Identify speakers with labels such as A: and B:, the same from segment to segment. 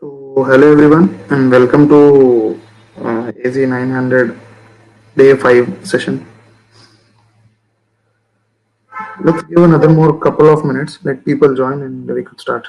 A: So, hello everyone, and welcome to AZ 900 Day 5 session. Let's give another more couple of minutes, let people join, and we could start.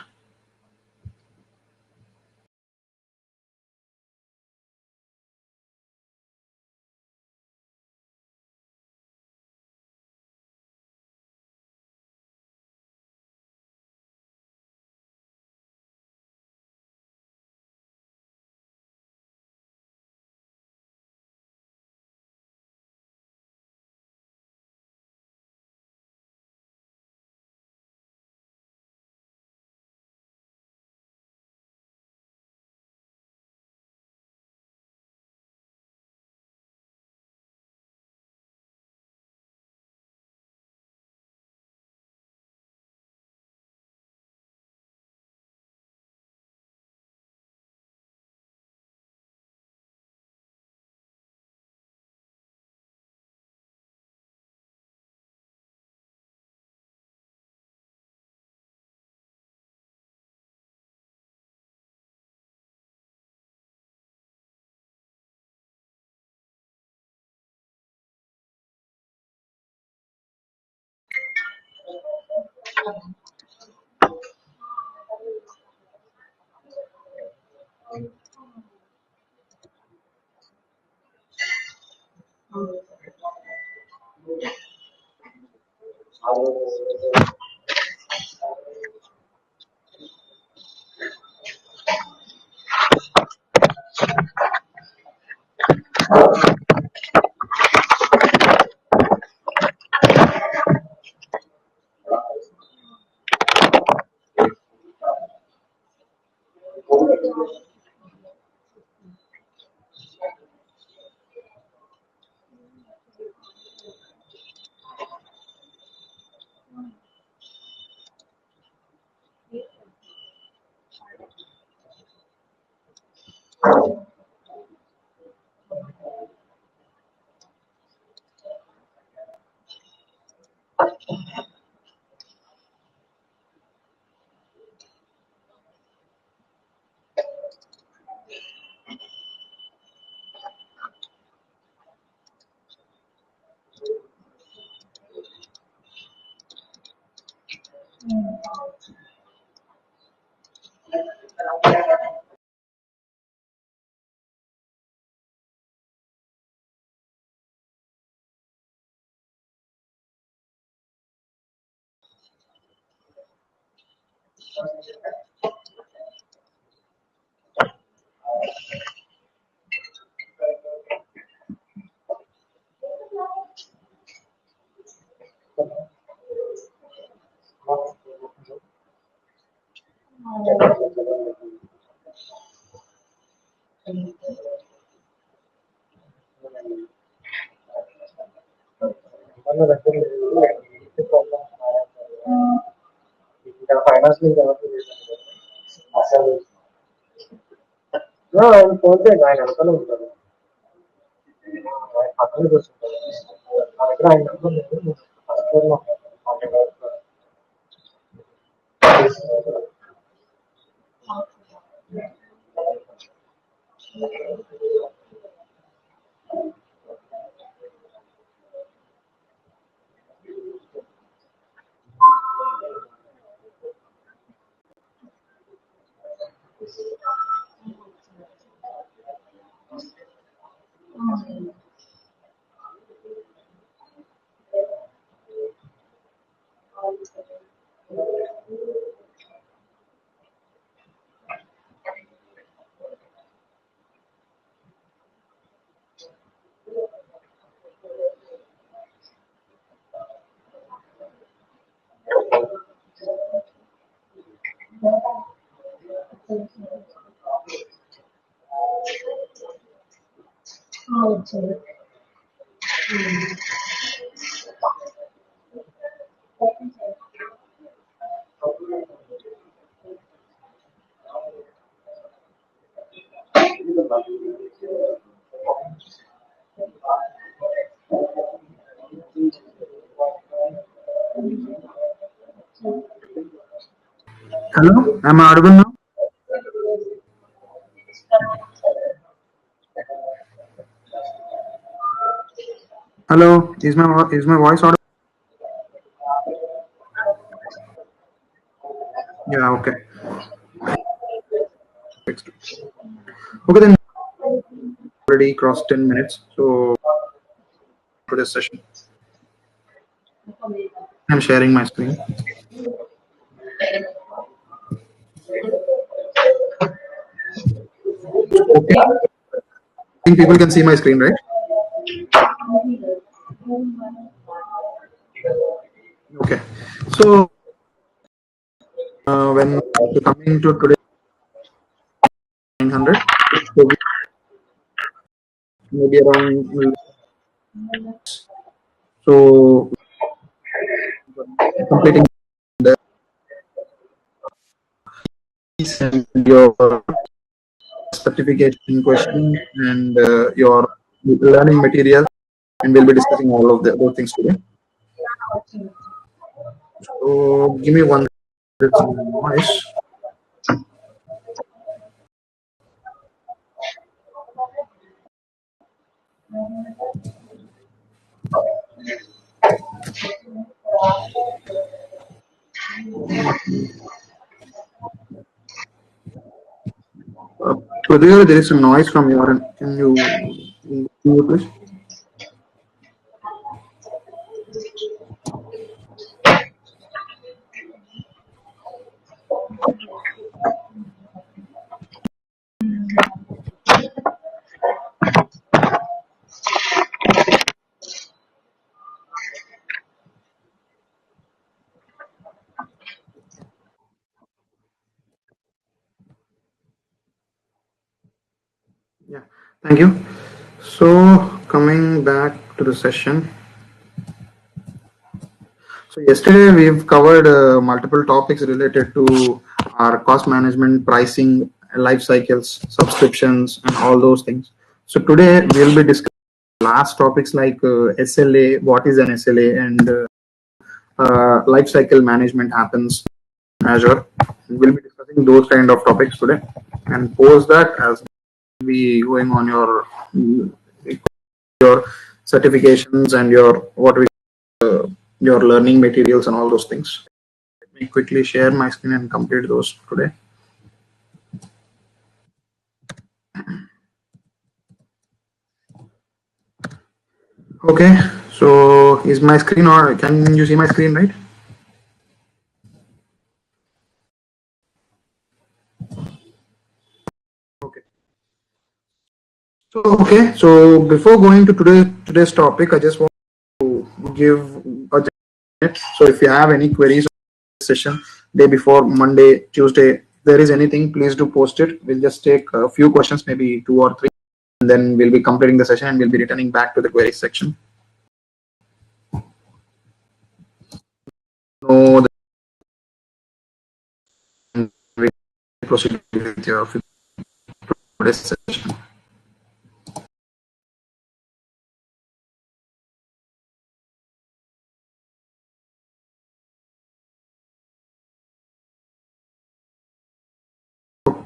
A: Hello, am I audible now? Hello, is my voice audible? Yeah, okay. Fixed. Okay, then already crossed 10 minutes. So for this session, I'm sharing my screen. Okay, I think people can see my screen, right? Okay. So when coming to today 900, so maybe around so completing the and your certification question and your learning material, and we'll be discussing all of those things today. So give me one. It's noise. Earlier, there is some noise from your end. Can you please? Yeah, thank you. So coming back to the session. So yesterday we've covered multiple topics related to our cost management, pricing, life cycles, subscriptions, and all those things. So today we'll be discussing last topics like SLA, what is an SLA, and life cycle management happens in Azure. We'll be discussing those kind of topics today, and post that as be going on your certifications and your your learning materials and all those things. Let me quickly share my screen and complete those today. Okay, so is my screen, or can you see my screen, right? Okay. So before going to today's topic, I just want to give a minute. So if you have any queries on this session, day before, Monday, Tuesday, if there is anything, please do post it. We'll just take a few questions, maybe two or three, and then we'll be completing the session and we'll be returning back to the queries section. No, then we proceed with your today's session.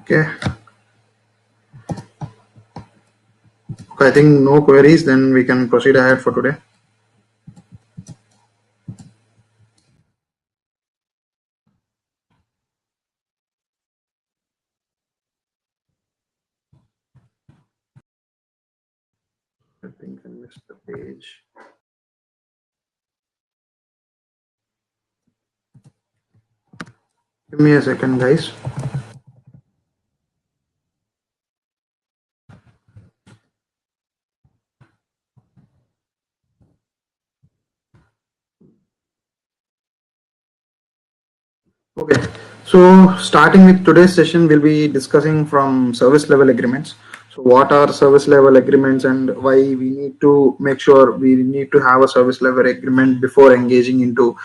A: Okay. Okay, I think no queries, then we can proceed ahead for today. I think I missed the page. Give me a second, guys. Okay, so starting with today's session, we'll be discussing from service level agreements. So what are service level agreements and why we need to make sure we need to have a service level agreement before engaging into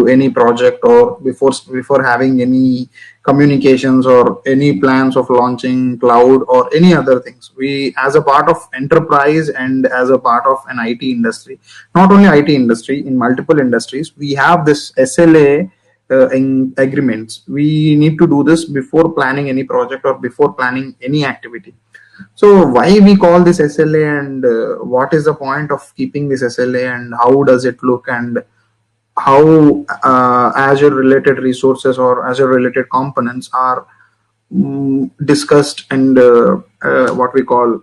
A: any project, or before having any communications or any plans of launching cloud or any other things. We, as a part of enterprise and as a part of an IT industry, not only IT industry, in multiple industries, we have this SLA in agreements. We need to do this before planning any project or before planning any activity. So why we call this SLA, and what is the point of keeping this SLA, and how does it look, and how Azure related resources or Azure related components are discussed and what we call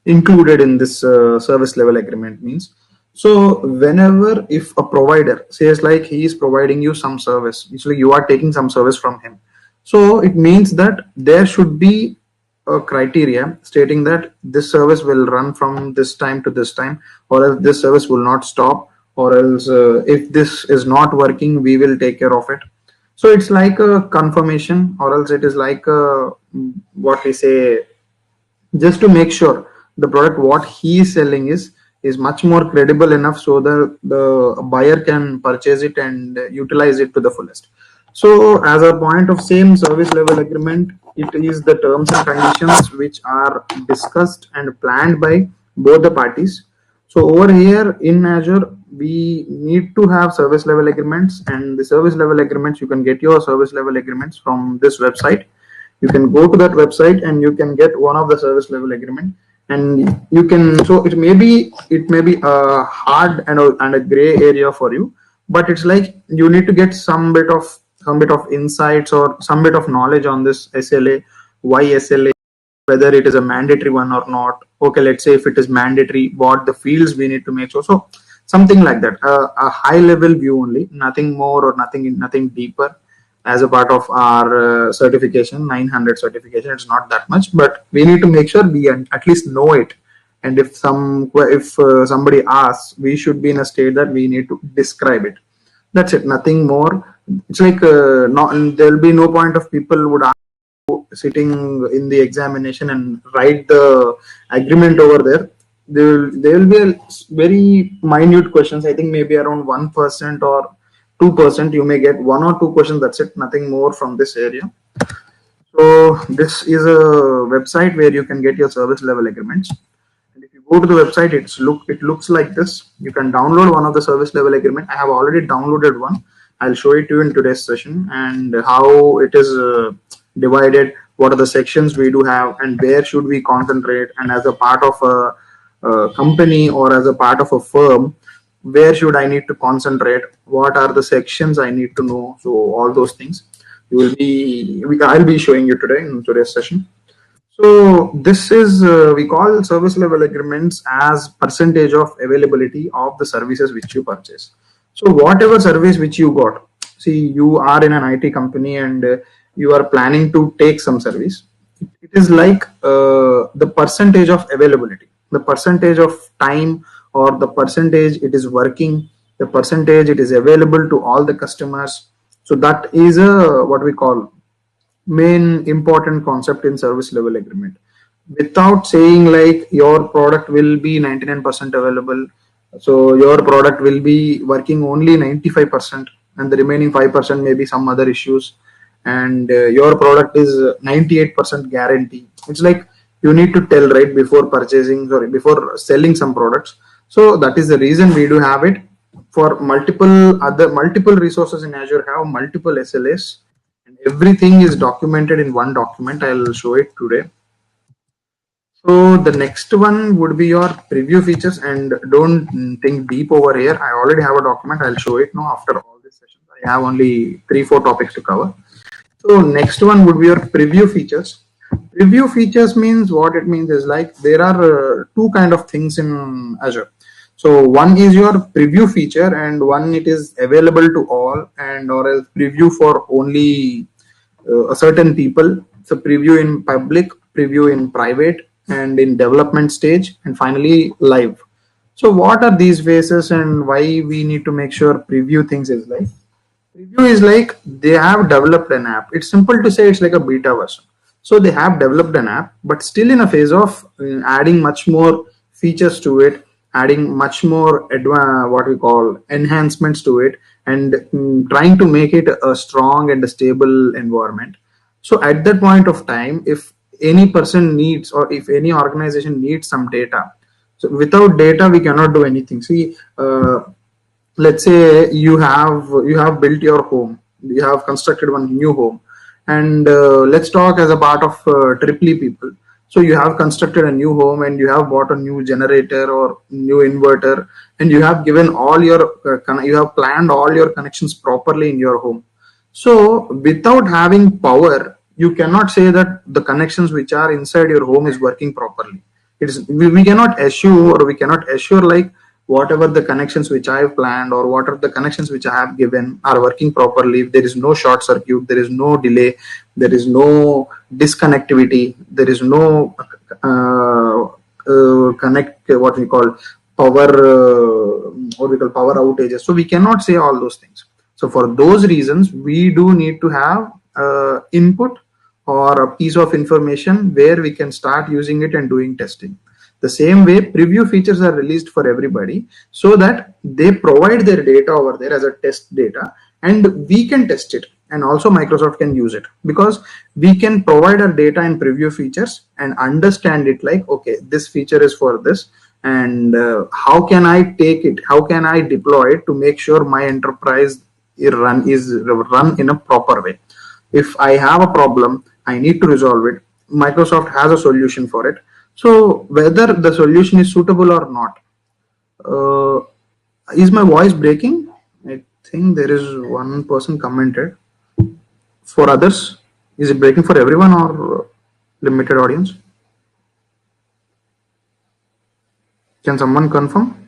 A: included in this service level agreement means. So whenever if a provider says like he is providing you some service, usually you are taking some service from him, so it means that there should be a criteria stating that this service will run from this time to this time, or else this service will not stop, or else if this is not working we will take care of it. So it's like a confirmation, or else it is like a, what we say, just to make sure the product what he is selling is much more credible enough so that the buyer can purchase it and utilize it to the fullest. So as a point of same service level agreement, it is the terms and conditions which are discussed and planned by both the parties. So over here in Azure, we need to have service level agreements, and the service level agreements, you can get your service level agreements from this website. You can go to that website and you can get one of the service level agreement, and you can, so it may be a hard and a gray area for you, but it's like you need to get some bit of insights or some bit of knowledge on this SLA, why SLA, whether it is a mandatory one or not. Okay, let's say if it is mandatory, what the fields we need to make sure. So something like that, a high level view only, nothing more or nothing deeper. As a part of our certification, 900 certification, it's not that much, but we need to make sure we at least know it. And if somebody asks, we should be in a state that we need to describe it. That's it, nothing more. It's like not, there'll be no point of people would ask sitting in the examination and write the agreement over there. There will be a very minute questions. I think maybe around 1% or 2%. You may get 1 or 2 questions. That's it. Nothing more from this area. So this is a website where you can get your service level agreements. And if you go to the website, it looks like this. You can download one of the service level agreement. I have already downloaded one. I'll show it to you in today's session, and how it is divided, what are the sections we do have, and where should we concentrate, and as a part of a company or as a part of a firm, where should I need to concentrate, what are the sections I need to know. So all those things I'll be showing you today in today's session. So this is we call service level agreements as percentage of availability of the services which you purchase. So whatever service which you got, see, you are in an IT company and you are planning to take some service. It is like the percentage of availability, the percentage of time, or the percentage it is working, the percentage it is available to all the customers. So that is a what we call main important concept in service level agreement. Without saying like your product will be 99% available, so your product will be working only 95%, and the remaining 5% may be some other issues, and your product is 98% guarantee. It's like you need to tell right before before selling some products. So that is the reason we do have it. For multiple resources in Azure have multiple SLAs, and everything is documented in one document. I'll show it today. So the next one would be your preview features, and don't think deep over here. I already have a document. I'll show it now after all this session. I have only 3-4 topics to cover. So next one would be your preview features. Preview features means, what it means is like there are two kind of things in Azure. So one is your preview feature, and one it is available to all, and or else preview for only a certain people. So preview in public, preview in private, and in development stage, and finally live. So what are these phases, and why we need to make sure preview things is like? Preview is like they have developed an app. It's simple to say it's like a beta version. So they have developed an app, but still in a phase of adding much more features to it, adding much more what we call enhancements to it, and trying to make it a strong and a stable environment. So at that point of time, if any person needs, or if any organization needs some data, so without data we cannot do anything. See, let's say you have built your home, you have constructed one new home, and let's talk as a part of triple E people. So you have constructed a new home and you have bought a new generator or new inverter, and you have given all your you have planned all your connections properly in your home. So without having power, you cannot say that the connections which are inside your home is working properly. We cannot assure, or we cannot assure like whatever the connections which I have planned or whatever the connections which I have given are working properly. If there is no short circuit, there is no delay, there is no disconnectivity, there is no connect what we call power what we call power outages. So we cannot say all those things. So for those reasons, we do need to have input or a piece of information where we can start using it and doing testing. The same way, preview features are released for everybody so that they provide their data over there as a test data, and we can test it, and also Microsoft can use it, because we can provide our data in preview features and understand it like, okay, this feature is for this, and how can I take it, how can I deploy it to make sure my enterprise is run in a proper way. If I have a problem, I need to resolve it. Microsoft has a solution for it. So whether the solution is suitable or not. Is my voice breaking? I think there is one person commented. For others, is it breaking for everyone or limited audience? Can someone confirm?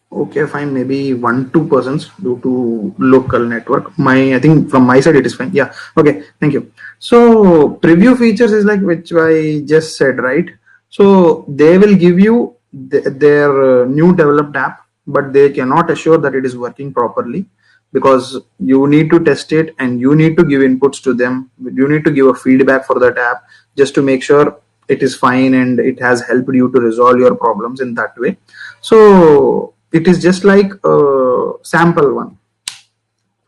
A: Okay, fine. Maybe 1-2% due to local network. I think from my side it is fine. Yeah. Okay. Thank you. So preview features is like which I just said, right? So they will give you their new developed app, but they cannot assure that it is working properly, because you need to test it and you need to give inputs to them. You need to give a feedback for that app just to make sure it is fine and it has helped you to resolve your problems in that way. So it is just like a sample one.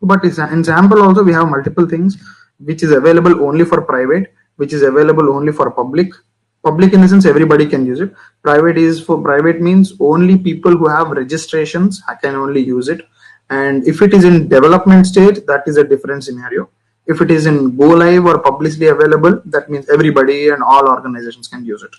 A: But in sample also we have multiple things which is available only for private, which is available only for public. Public in the sense everybody can use it. Private means only people who have registrations can only use it. And if it is in development stage, that is a different scenario. If it is in go live or publicly available, that means everybody and all organizations can use it.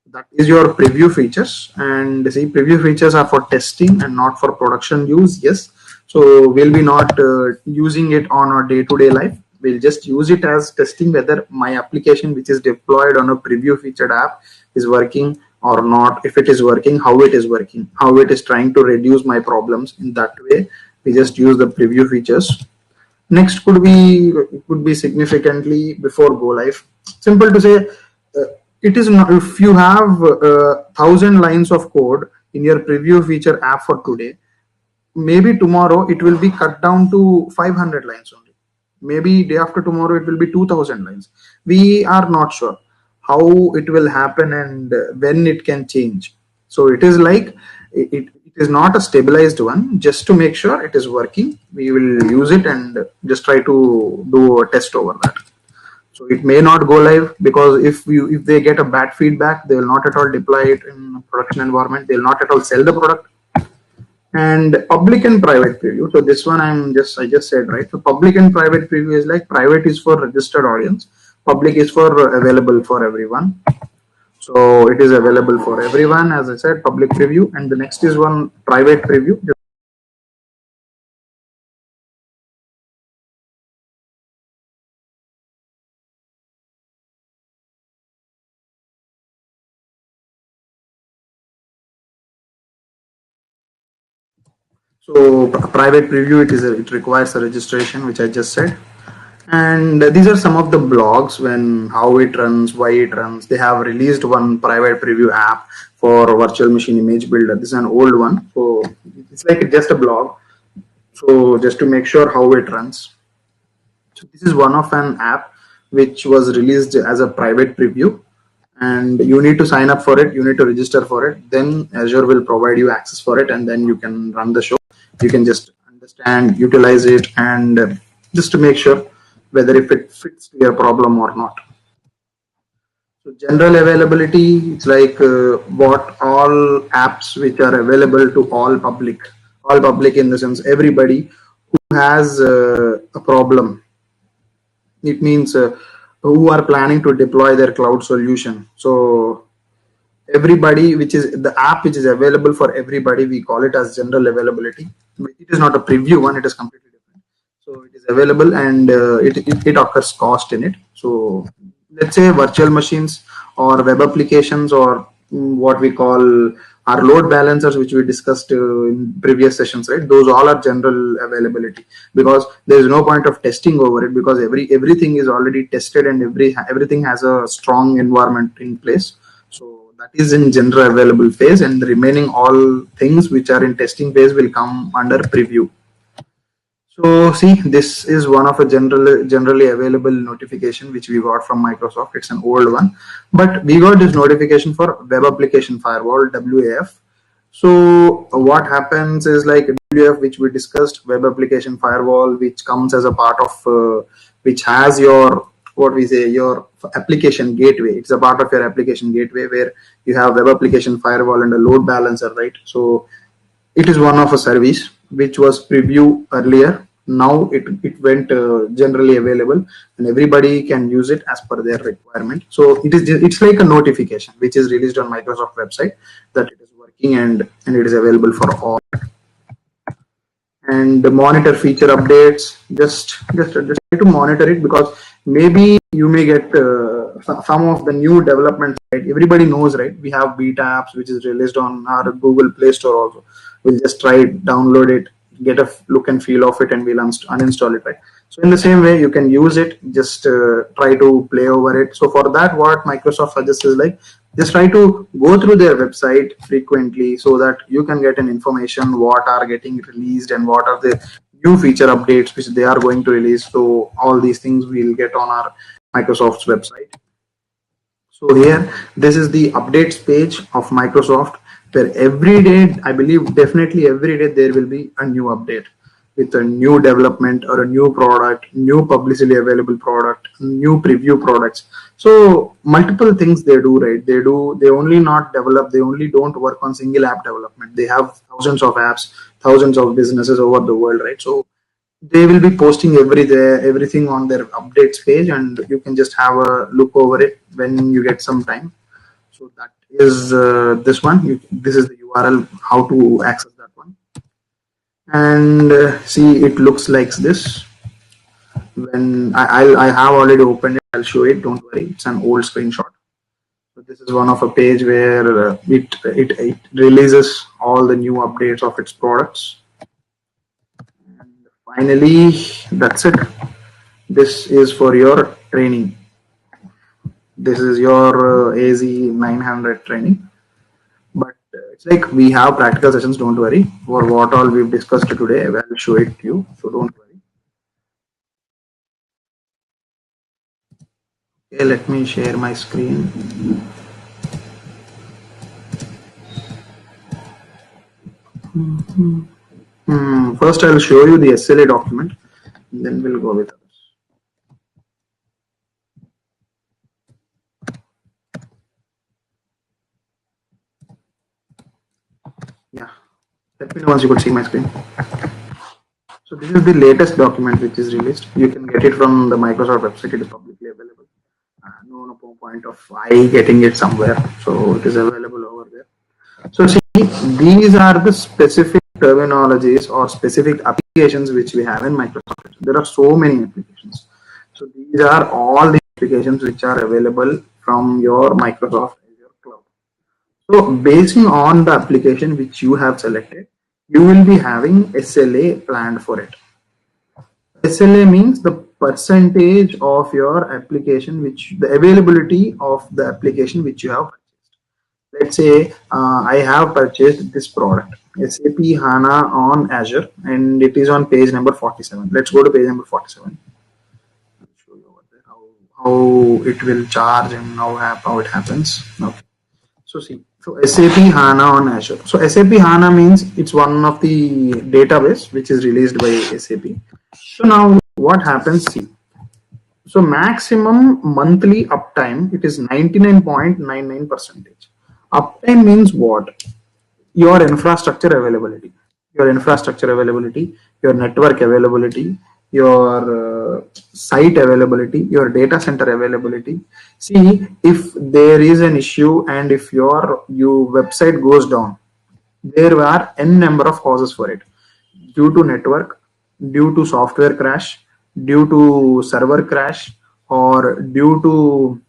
A: That is your preview features. And see, preview features are for testing and not for production use. Yes. So we'll be not using it on our day-to-day life. We'll just use it as testing whether my application which is deployed on a preview featured app is working or not. If it is working, how it is working, how it is trying to reduce my problems. In that way, we just use the preview features. Next could be significantly before go live. Simple to say, it is not, if you have 1,000 lines of code in your preview feature app for today, maybe tomorrow it will be cut down to 500 lines only. Maybe day after tomorrow it will be 2,000 lines. We are not sure how it will happen and when it can change. So it is like it is not a stabilized one. Just to make sure it is working, we will use it and just try to do a test over that. So it may not go live, because if they get a bad feedback, they will not at all deploy it in a production environment. They will not at all sell the product. And public and private preview. So this one I just said, right? So public and private preview is like private is for registered audience, public is for available for everyone. So it is available for everyone, as I said, public preview. And the next is one private preview. So private preview, it requires a registration, which I just said. And these are some of the blogs when how it runs, why it runs. They have released one private preview app for virtual machine image builder. This is an old one, so it's like just a blog. So just to make sure how it runs. So this is one of an app which was released as a private preview, and you need to sign up for it. You need to register for it. Then Azure will provide you access for it, and then you can run the show. You can just understand, utilize it, and just to make sure whether if it fits to your problem or not. So general availability, it's like what all apps which are available to all public in the sense everybody who has a problem. It means who are planning to deploy their cloud solution. So everybody, which is the app which is available for everybody, we call it as general availability. It is not a preview one, it is completely different. So it is available, and it occurs cost in it. So let's say virtual machines or web applications, or what we call our load balancers, which we discussed in previous sessions, right? Those all are general availability, because there is no point of testing over it, because everything is already tested, and everything has a strong environment in place. So that is in general available phase, and the remaining all things which are in testing phase will come under preview. So see, this is one of a generally available notification which we got from Microsoft. It's an old one, but we got this notification for Web Application Firewall, WAF. So what happens is, like WAF, which we discussed, Web Application Firewall, which comes as a part of, which has your, what we say, your application gateway. It's a part of your application gateway where you have Web Application Firewall and a load balancer, right? So it is one of a service which was preview earlier. Now it went generally available, and everybody can use it as per their requirement. So it's like a notification which is released on Microsoft website that it is working, and it is available for all. And the monitor feature updates, just try to monitor it, because maybe you may get some of the new developments, right? Everybody knows, right? We have beta apps which is released on our Google Play Store also. We'll just try it, download it, get a look and feel of it, and we'll uninstall it, right? So in the same way, you can use it, just try to play over it. So for that, what Microsoft suggests is, like, just try to go through their website frequently, so that you can get an information what are getting released and what are the new feature updates which they are going to release. So all these things we'll get on our Microsoft's website. So here, this is the updates page of Microsoft, where every day, I believe definitely every day, there will be a new update with a new development or a new product, new publicly available product, new preview products. So multiple things they do, right? They only not develop, they only don't work on single app development. They have thousands of apps, thousands of businesses over the world, right? So they will be posting everything on their updates page, and you can just have a look over it when you get some time. So that is this one. This is the URL, how to access that one. And see, it looks like this. When I have already opened it, I'll show it. Don't worry, it's an old screenshot. So this is one of a page where it releases all the new updates of its products. And finally, that's it. This is for your training. This is your AZ 900 training. But it's like we have practical sessions, don't worry. For what all we've discussed today, I will show it to you, so don't worry. Okay, let me share my screen. First, I'll show you the SLA document, then we'll go with others. Yeah, let me know once you could see my screen. So this is the latest document which is released. You can get it from the Microsoft website. It is publicly available. No point of I getting it somewhere. So it is available over there. So see, these are the specific terminologies or specific applications which we have in Microsoft. There are so many applications. So these are all the applications which are available from your Microsoft Azure cloud. So basing on the application which you have selected, you will be having SLA planned for it. SLA means the percentage of your application, which the availability of the application which you have purchased. Let's say I have purchased this product, SAP HANA on Azure, and it is on page number 47. Let's go to page number 47. I'll show you over there how it will charge and how it happens. Okay. So see, so SAP HANA on Azure. So SAP HANA means it's one of the database which is released by SAP. So now what happens? See, so maximum monthly uptime, it is 99.99%. Uptime means what? Your infrastructure availability, your network availability, your site availability, your data center availability. See, if there is an issue and if your website goes down, there are n number of causes for it, due to network, due to software crash, due to server crash, or due to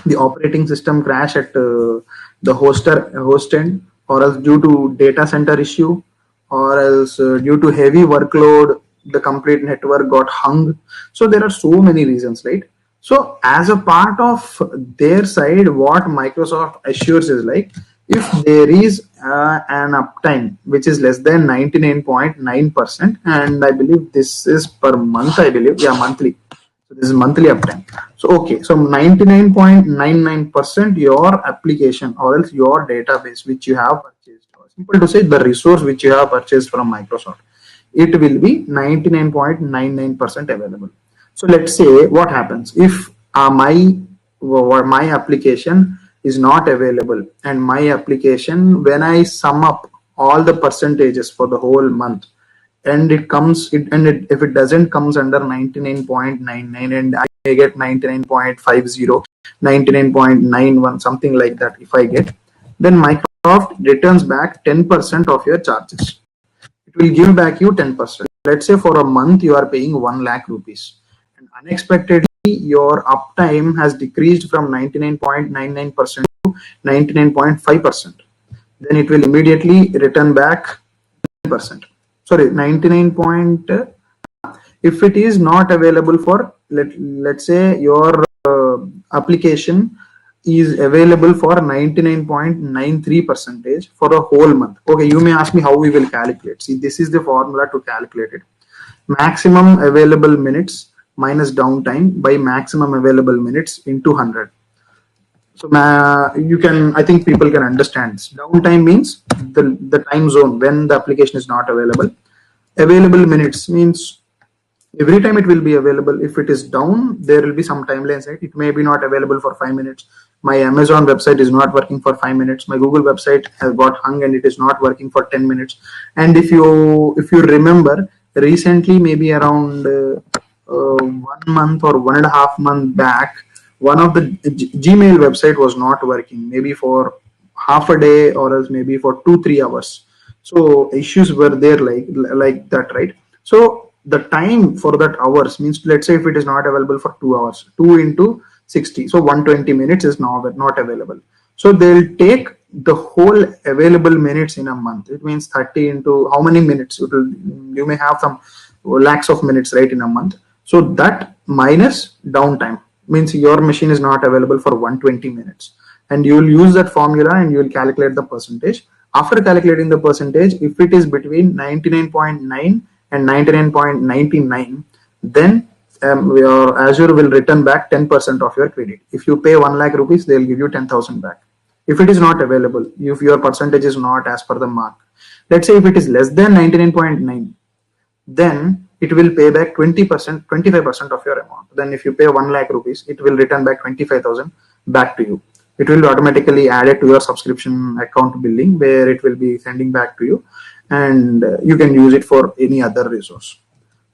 A: the operating system crash at the host end, or else due to data center issue, or else due to heavy workload the complete network got hung. So there are so many reasons, right? So as a part of their side, what Microsoft assures is like, if there is an uptime which is less than 99.9%, and I believe this is per month, I believe, yeah, monthly. So this is monthly uptime. So okay, so 99.99% your application or else your database which you have purchased, or simple to say the resource which you have purchased from Microsoft, it will be 99.99% available. So let's say what happens if my application is not available, and my application, when I sum up all the percentages for the whole month, and if it doesn't comes under 99.99 and I get 99.50, 99.91, something like that, if I get, then Microsoft returns back 10% of your charges. It will give back you 10%. Let's say for a month you are paying 1 lakh rupees, and unexpectedly your uptime has decreased from 99.99% to 99.5%. Then it will immediately return back 10%. Sorry, 99 point. If it is not available for, let's say your application is available for 99.93% for a whole month. Okay, you may ask me how we will calculate. See, this is the formula to calculate it. Maximum available minutes minus downtime by maximum available minutes into 100. So you can, I think people can understand this. Downtime means the time zone when the application is not available. Available minutes means every time it will be available. If it is down, there will be some timelines, right? It may be not available for 5 minutes. My Amazon website is not working for 5 minutes. My Google website has got hung and it is not working for 10 minutes. And if you remember, recently, maybe around 1 month or 1.5 months back, one of the Gmail website was not working, maybe for half a day or else maybe for 2-3 hours. So issues were there like that, right? So the time for that hours means, let's say if it is not available for 2 hours, 2 into 60, so 120 minutes is now not available. So they'll take the whole available minutes in a month. It means 30 into how many minutes? You may have some lakhs of minutes, right, in a month. So that minus downtime means your machine is not available for 120 minutes, and you will use that formula and you will calculate the percentage. After calculating the percentage, if it is between 99.9 and 99.99, then your Azure will return back 10% of your credit. If you pay 1 lakh rupees, they will give you 10,000 back. If it is not available, if your percentage is not as per the mark, let's say if it is less than 99.9, then it will pay back 20%, 25% of your amount. Then if you pay 1 lakh rupees, it will return back 25,000 back to you. It will automatically add it to your subscription account billing, where it will be sending back to you, and you can use it for any other resource.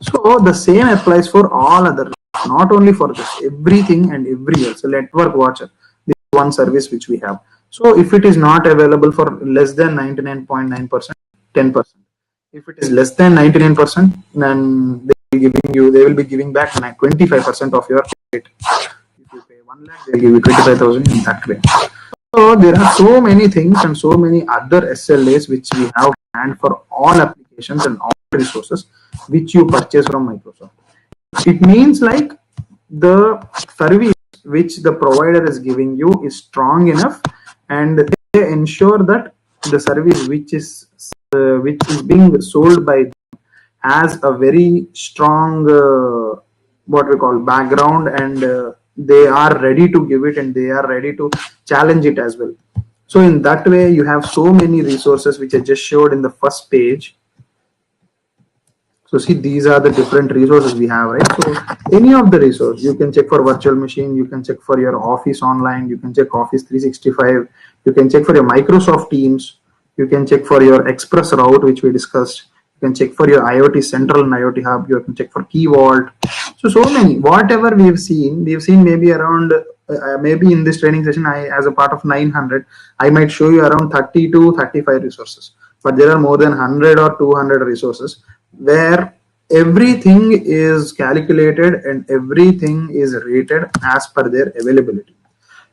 A: So the same applies for all other, not only for this, everything and every else. So Network Watcher, this is one service which we have. So if it is not available for less than 99.9%, 10%. If it is less than 99%, then they will be giving back 25% of your credit. If you pay 1 lakh, they'll give you 25,000 in that way. So there are so many things and so many other SLAs which we have planned for all applications and all resources which you purchase from Microsoft. It means like the service which the provider is giving you is strong enough, and they ensure that the service which is being sold by them has a very strong what we call background, and they are ready to give it and they are ready to challenge it as well. So in that way, you have so many resources which I just showed in the first page. So see, these are the different resources we have, right? So any of the resource, you can check for virtual machine, you can check for your Office Online, you can check Office 365, you can check for your Microsoft Teams, you can check for your Express route, which we discussed. can check for your IoT Central and IoT Hub. You can check for Key Vault. So many. Whatever we've seen maybe around, maybe in this training session, as a part of 900, I might show you around 30 to 35 resources. But there are more than 100 or 200 resources where everything is calculated and everything is rated as per their availability.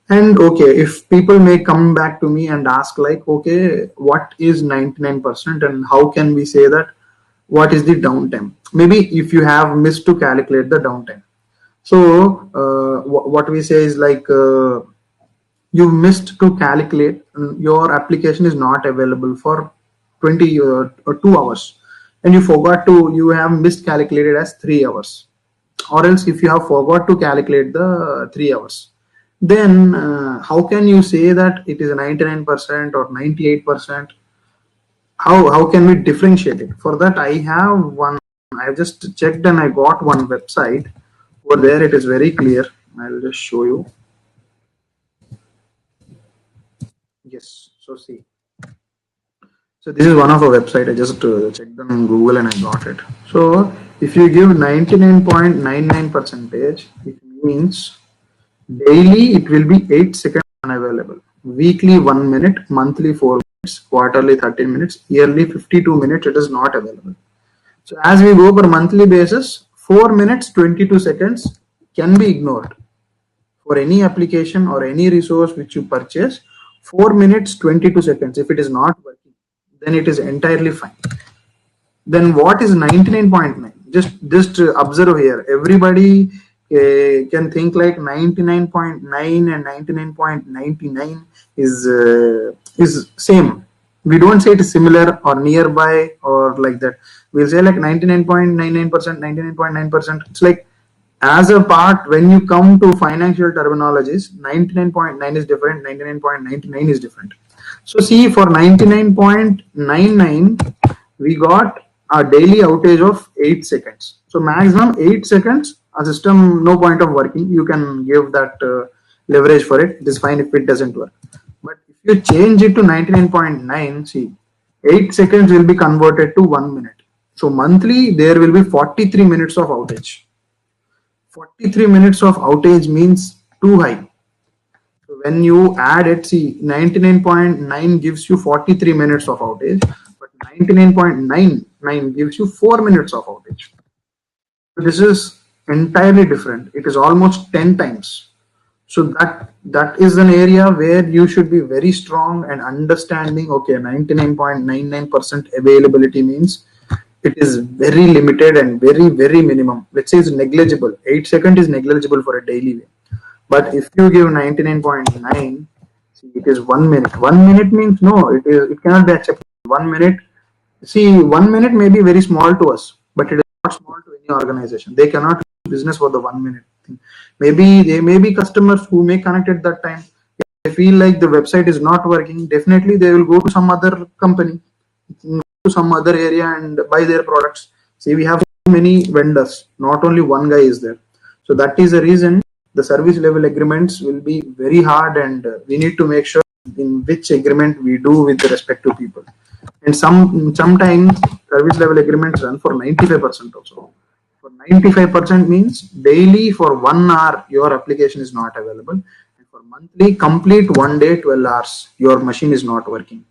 A: And okay, if people may come back to me and ask like, okay, what is 99% and how can we say that, what is the downtime? Maybe if you have missed to calculate the downtime. So what we say is like, you missed to calculate, your application is not available for 20 or 2 hours, and you have miscalculated as 3 hours. Or else if you have forgot to calculate the 3 hours, then how can you say that it is 99% or 98%? How can we differentiate it? For that, I just checked and I got one website. Over there it is very clear. I'll just show you. Yes, so see. So this is one of a website. I just checked on Google and I got it. So if you give 99.99%, it means daily it will be 8 seconds unavailable, weekly 1 minute, monthly 4 minutes, quarterly 13 minutes, yearly 52 minutes it is not available. So as we go per monthly basis, 4 minutes 22 seconds can be ignored. For any application or any resource which you purchase, 4 minutes 22 seconds, if it is not working, then it is entirely fine. Then what is 99.9? Just observe here. Everybody can think like 99.9 and 99.99 is same. We don't say it is similar or nearby or like that. We'll say like 99.99%, 99.9%. It's like, as a part, when you come to financial terminologies, 99.9 is different, 99.99 is different. So see, for 99.99, we got a daily outage of 8 seconds. So maximum 8 seconds, a system, no point of working. You can give that leverage for it. It is fine if it doesn't work. But if you change it to 99.9, see, 8 seconds will be converted to 1 minute. So monthly, there will be 43 minutes of outage. 43 minutes of outage means too high. So when you add it, see, 99.9 gives you 43 minutes of outage, but 99.99 gives you 4 minutes of outage. So this is entirely different. It is almost 10 times. So that is an area where you should be very strong and understanding, okay, 99.99% availability means it is very limited and very, very minimum. Let's say it's negligible. 8 seconds is negligible for a daily way. But if you give 99.9, see, it is 1 minute. 1 minute means no, it cannot be accepted. 1 minute, see, 1 minute may be very small to us, but it is not small to any organization. They cannot do business for the 1 minute thing. Maybe there may be customers who may connect at that time. If they feel like the website is not working, definitely they will go to some other company, to some other area and buy their products. See, we have so many vendors, not only one guy is there. So that is the reason the service level agreements will be very hard, and we need to make sure in which agreement we do with the respective people. And sometimes service level agreements run for 95% also. For 95% means daily for 1 hour your application is not available, and for monthly complete 1 day 12 hours your machine is not working.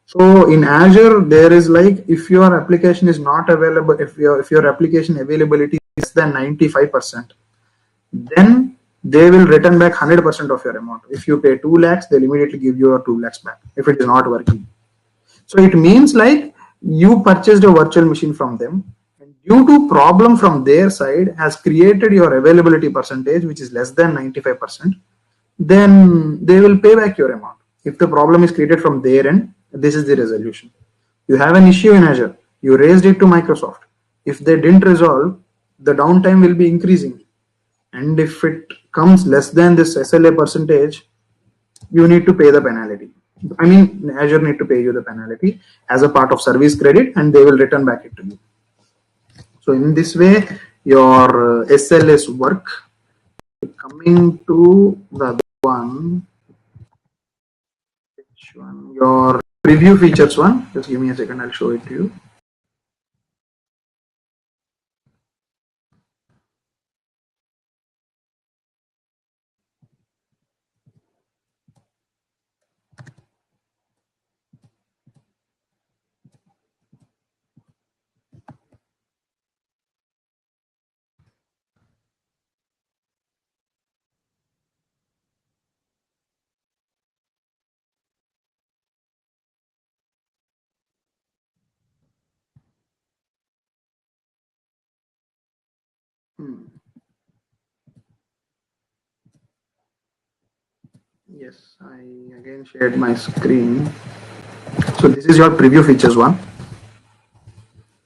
A: So in Azure there is like, if your application is not available, if your application availability is less than 95%, then they will return back 100% of your amount. If you pay 2 lakhs, they'll immediately give you your 2 lakhs back if it is not working. So it means like you purchased a virtual machine from them, and due to problem from their side has created your availability percentage which is less than 95%, then they will pay back your amount. If the problem is created from their end, this is the resolution. You have an issue in Azure, you raised it to Microsoft. If they didn't resolve, the downtime will be increasing. And if it comes less than this SLA percentage, you need to pay the penalty. I mean, Azure need to pay you the penalty as a part of service credit, and they will return back it to you. So in this way, your SLAs work. Coming to the other one, which one? Your preview features one. Just give me a second, I'll show it to you. Hmm. Yes, I again shared my screen. So this is your preview features one.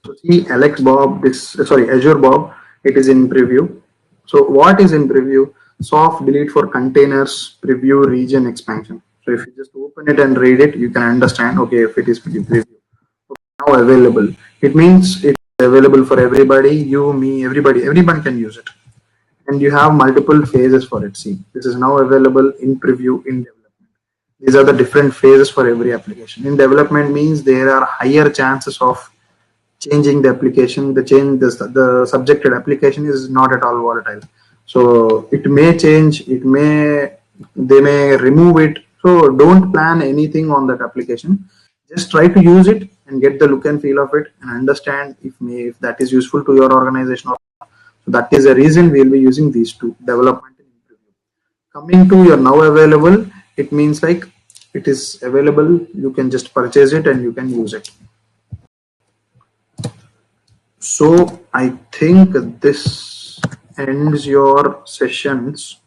A: So see Alex Bob, this sorry Azure Bob, it is in preview. So what is in preview? Soft delete for containers, preview region expansion. So if you just open it and read it, you can understand. Okay, if it is preview now available, it means it's available for everybody. You, me, everybody. Everyone can use it, and you have multiple phases for it. See, this is now available in preview in development. These are the different phases for every application. In development means there are higher chances of changing the application. The subjected application is not at all volatile, so it may change, they may remove it. So don't plan anything on that application, just try to use it and get the look and feel of it and understand if that is useful to your organization or not. So that is the reason we'll be using these two, development and preview. Coming to your now available, it means like it is available, you can just purchase it and you can use it. So I think this ends your sessions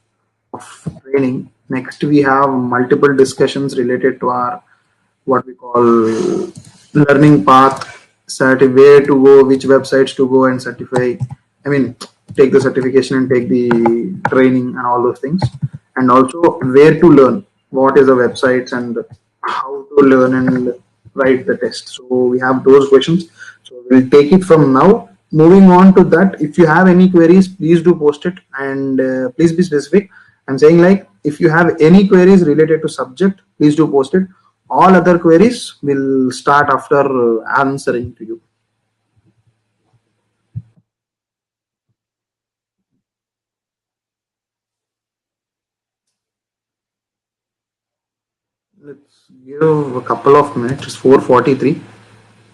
A: of training. Next, we have multiple discussions related to our what we call learning path, where to go, which websites to go and certify. I mean, take the certification and take the training and all those things, and also where to learn, what is the websites and how to learn and write the test. So we have those questions. So we'll take it from now. Moving on to that, if you have any queries, please do post it and please be specific. I'm saying like if you have any queries related to subject, please do post it. All other queries will start after answering to you. Let's give a couple of minutes. It's 4:43.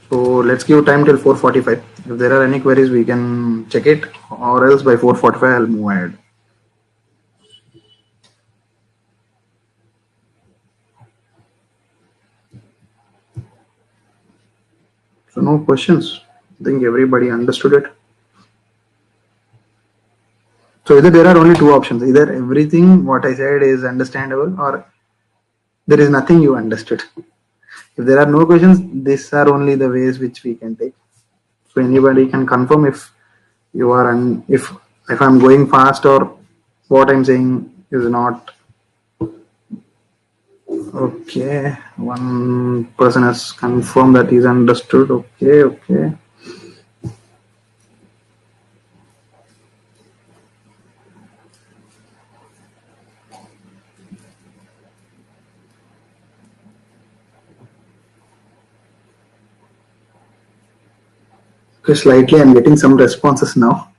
A: So let's give time till 4:45. If there are any queries, we can check it, or else by 4:45 I'll move ahead. So no questions. I think everybody understood it. So either there are only two options: either everything what I said is understandable, or there is nothing you understood. If there are no questions, these are only the ways which we can take. So anybody can confirm if you are and if I'm going fast or what I'm saying is not okay. One person has confirmed that he's understood. Okay, okay. Okay, slightly I'm getting some responses now.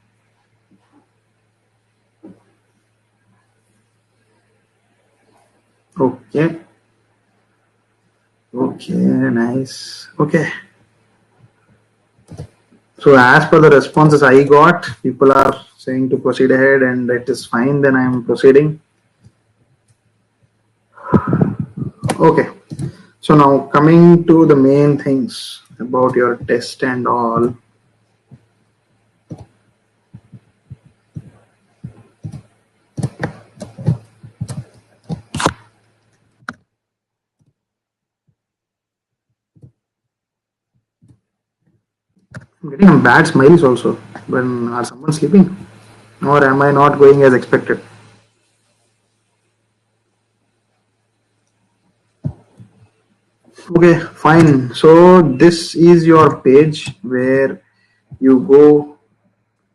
A: Okay. Okay, nice. Okay. So as per the responses I got, people are saying to proceed ahead and it is fine, then I'm proceeding. Okay. So now coming to the main things about your test and all. I'm getting bad smiles also. When are someone sleeping? Or am I not going as expected? Okay, fine. So this is your page where you go.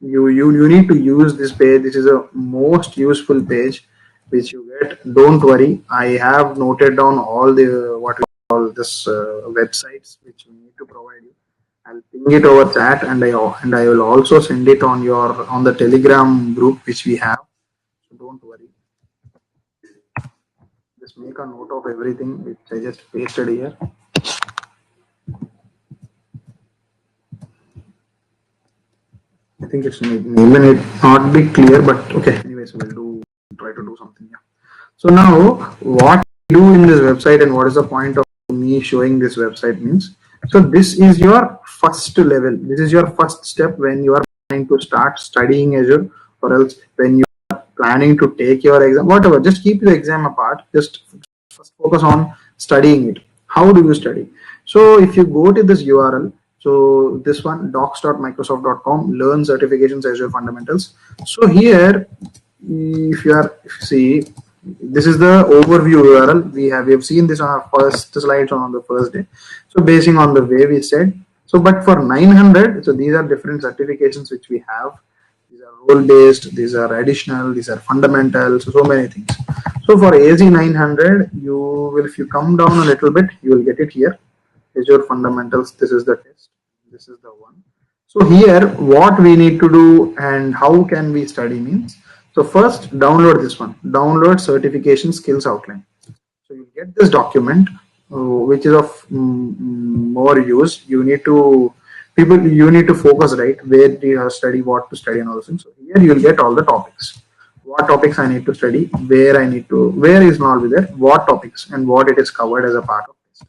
A: You need to use this page. This is a most useful page which you get. Don't worry. I have noted down all the what we call this websites which we need to provide you. I'll ping it over chat and I will also send it on the Telegram group which we have. So don't worry. Just make a note of everything which I just pasted here. I think it's even it not be clear, but okay. Anyways, we'll try to do something. Yeah. So now, what we do in this website and what is the point of me showing this website means. So this is your first level. This is your first step when you are planning to start studying Azure, or else when you are planning to take your exam, whatever, just keep the exam apart. Just first focus on studying it. How do you study? So if you go to this URL, so this one, docs.microsoft.com, learn certifications Azure fundamentals. So here, if you see, this is the overview URL. We have seen this on our first slides on the first day. So basing on the way we said, so but for 900, so these are different certifications which we have. These are role based, these are additional, these are fundamental, so many things. So for AZ 900, you will, if you come down a little bit, you will get it here. Azure fundamentals, this is the test, this is the one. So here, what we need to do and how can we study means, so first download this one, download certification skills outline. So you get this document, which is of more use. You need to focus, right? Where do you study, what to study, and all those things. So here you will get all the topics. What topics I need to study, where is not be there, what topics and what it is covered as a part of this.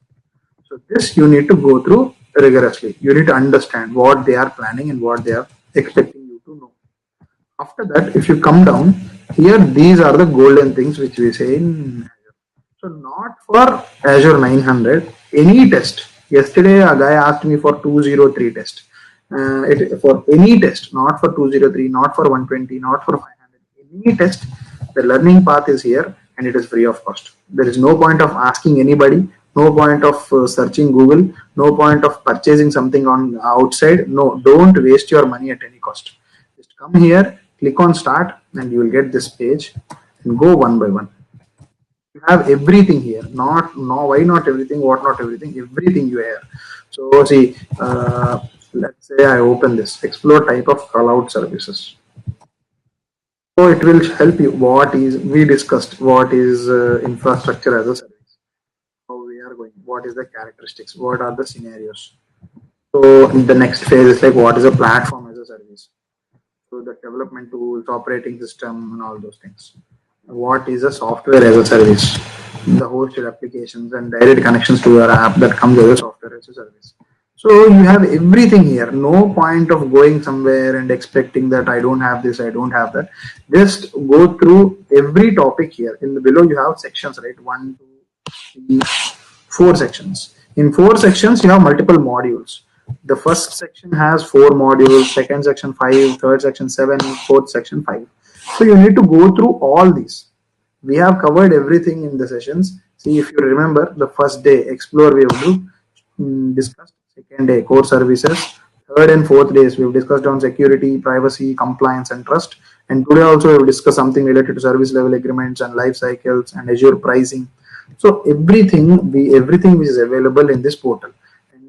A: So this you need to go through rigorously. You need to understand what they are planning and what they are expecting you to know. After that, if you come down here, these are the golden things which we say in Azure. So not for Azure 900, any test. Yesterday, a guy asked me for 203 test. For any test, not for 203, not for 120, not for 500, any test, the learning path is here and it is free of cost. There is no point of asking anybody, no point of searching Google, no point of purchasing something on outside. No, don't waste your money at any cost. Just come here, click on start, and you will get this page and go one by one. You have everything here. Why not everything? What not everything? Everything you have. So see, let's say I open this, explore type of cloud services. So it will help you. We discussed what is infrastructure as a service. How we are going. What is the characteristics? What are the scenarios? So the next phase is like what is a platform as a service. So the development tools, operating system, and all those things. What is a software as a service? The hosted applications and direct connections to your app that comes as a software as a service. So you have everything here. No point of going somewhere and expecting that I don't have this, I don't have that. Just go through every topic here. In the below you have sections, right? 1, 2, 3, 4 sections. In 4 sections you have multiple modules. The first section has 4 modules, second section 5, third section 7, fourth section 5. So you need to go through all these. We have covered everything in the sessions. See, if you remember, the first day, explore, we have discussed. Second day, core services. Third and fourth days, we've discussed on security, privacy, compliance, and trust. And today also, we've discussed something related to service level agreements and life cycles and Azure pricing. So everything which is available in this portal.